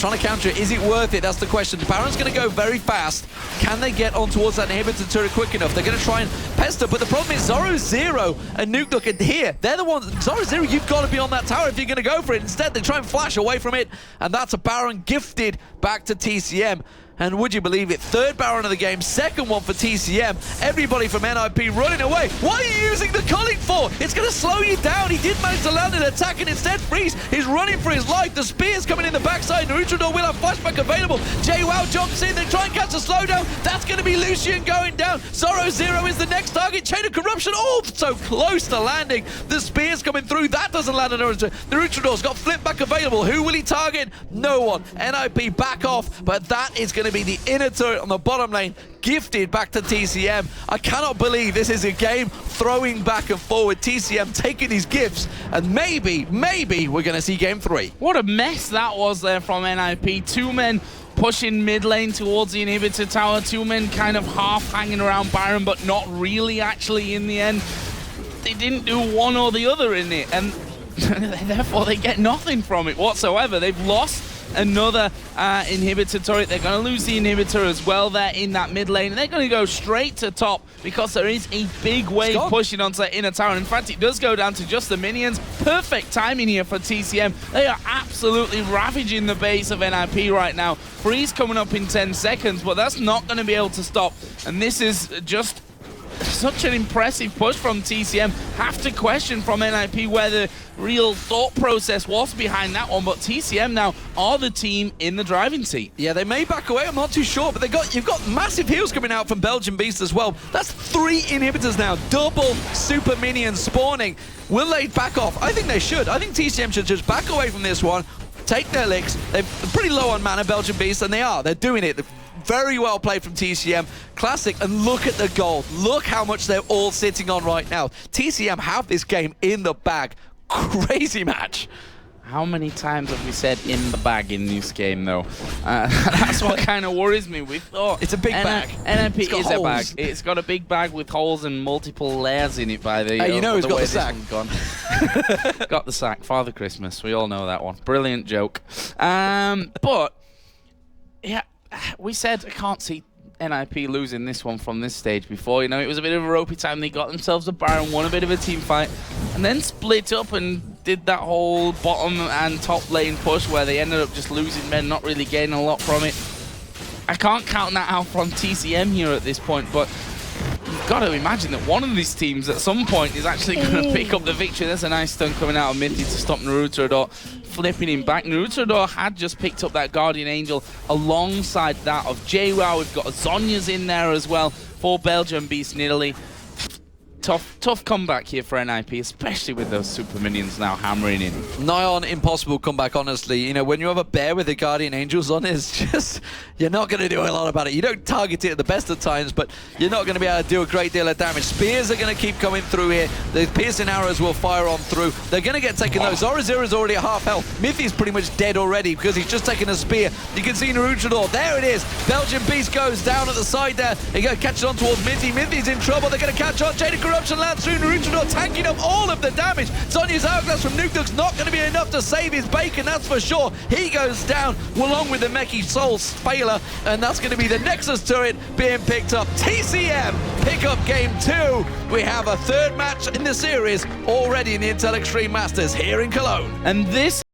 Speaker 1: Is it worth it? That's the question. The Baron's going to go very fast. Can they get on towards that inhibitor turret quick enough? They're going to try and pester, but the problem is Zorozero and Nukeduck are here. They're the ones. Zorozero, you've got to be on that tower if you're going to go for it. Instead, they try and flash away from it, and that's a Baron gifted back to TCM. And would you believe it, 3rd Baron of the game, 2nd one for TCM. Everybody from NIP running away. What are you using the culling for? It's going to slow you down. He did manage to land an attack and instead freeze. He's running for his life. The spear's coming in the backside. Naruterador will have flashback available. Jwaow jumps in. They try and catch a slowdown. That's going to be Lucian going down. Zorozero is the next target. Chain of Corruption. Oh, so close to landing. The spear's coming through. That doesn't land on Naruterador. Naruterador's got flip back available. Who will he target? No one. NIP back off, but that is going to be the inner turret on the bottom lane, gifted back to TCM. I cannot believe this is a game throwing back and forward. TCM taking these gifts, and maybe we're going to see game 3.
Speaker 2: What a mess that was there from NIP. 2 men pushing mid lane towards the inhibitor tower. 2 men kind of half hanging around Baron, but not really actually in the end. They didn't do one or the other in it, and therefore they get nothing from it whatsoever. They've lost another inhibitor turret. They're going to lose the inhibitor as well there in that mid lane. And they're going to go straight to top because there is a big wave pushing onto that inner tower. In fact, it does go down to just the minions. Perfect timing here for TCM. They are absolutely ravaging the base of NIP right now. Freeze coming up in 10 seconds, but that's not going to be able to stop. And this is just such an impressive push from TCM. Have to question from NIP where the real thought process was behind that one, but TCM now are the team in the driving seat.
Speaker 1: Yeah, they may back away, I'm not too sure, but you've got massive heals coming out from BelgianBeast as well. That's 3 inhibitors now, double super minions spawning. Will they back off? I think they should. I think TCM should just back away from this one, take their licks. They're pretty low on mana, BelgianBeast, and they're doing it. Very well played from TCM. Classic, and look at the gold. Look how much they're all sitting on right now. TCM have this game in the bag. Crazy match.
Speaker 2: How many times have we said in the bag in this game, though? That's what kind of worries me. We thought
Speaker 1: it's a big bag.
Speaker 2: NIP is holes. A bag. It's got a big bag with holes and multiple layers in it. By the
Speaker 1: hey, you know who's got the sack?
Speaker 2: Got the sack. Father Christmas. We all know that one. Brilliant joke. But yeah, we said I can't see NIP losing this one from this stage before. You know, it was a bit of a ropey time. They got themselves a Baron, won a bit of a team fight, and then split up and did that whole bottom and top lane push where they ended up just losing men, not really gaining a lot from it. I can't count that out from TCM here at this point, but you've got to imagine that one of these teams at some point is actually going to pick up the victory. There's a nice stun coming out of Mithy to stop Naruterador, flipping him back. Naruterador had just picked up that Guardian Angel alongside that of Jwaow. We've got Zhonya's in there as well for BelgianBeast in Italy. Tough comeback here for NIP, especially with those super minions now hammering in.
Speaker 1: Nigh on impossible comeback, honestly. You know, when you have a bear with the Guardian Angels on, it's just, you're not going to do a lot about it. You don't target it at the best of times, but you're not going to be able to do a great deal of damage. Spears are going to keep coming through here. The piercing arrows will fire on through. They're going to get taken though. Zorozero is already at half health. Mithy's pretty much dead already because he's just taken a spear. You can see Naruterador. There it is. Belgian Beast goes down at the side there. They're going to catch it on towards Mithy. Mithy's in trouble. They're going to catch on. Jaded Corruption lands through. Naruterador tanking up all of the damage. Zonya's Hourglass from Nukeduck's not going to be enough to save his bacon, that's for sure. He goes down along with the Meki Soul Failure, and that's going to be the Nexus turret being picked up. TCM pick up game 2. We have a 3rd match in the series already in the Intel Extreme Masters here in Cologne.
Speaker 2: And this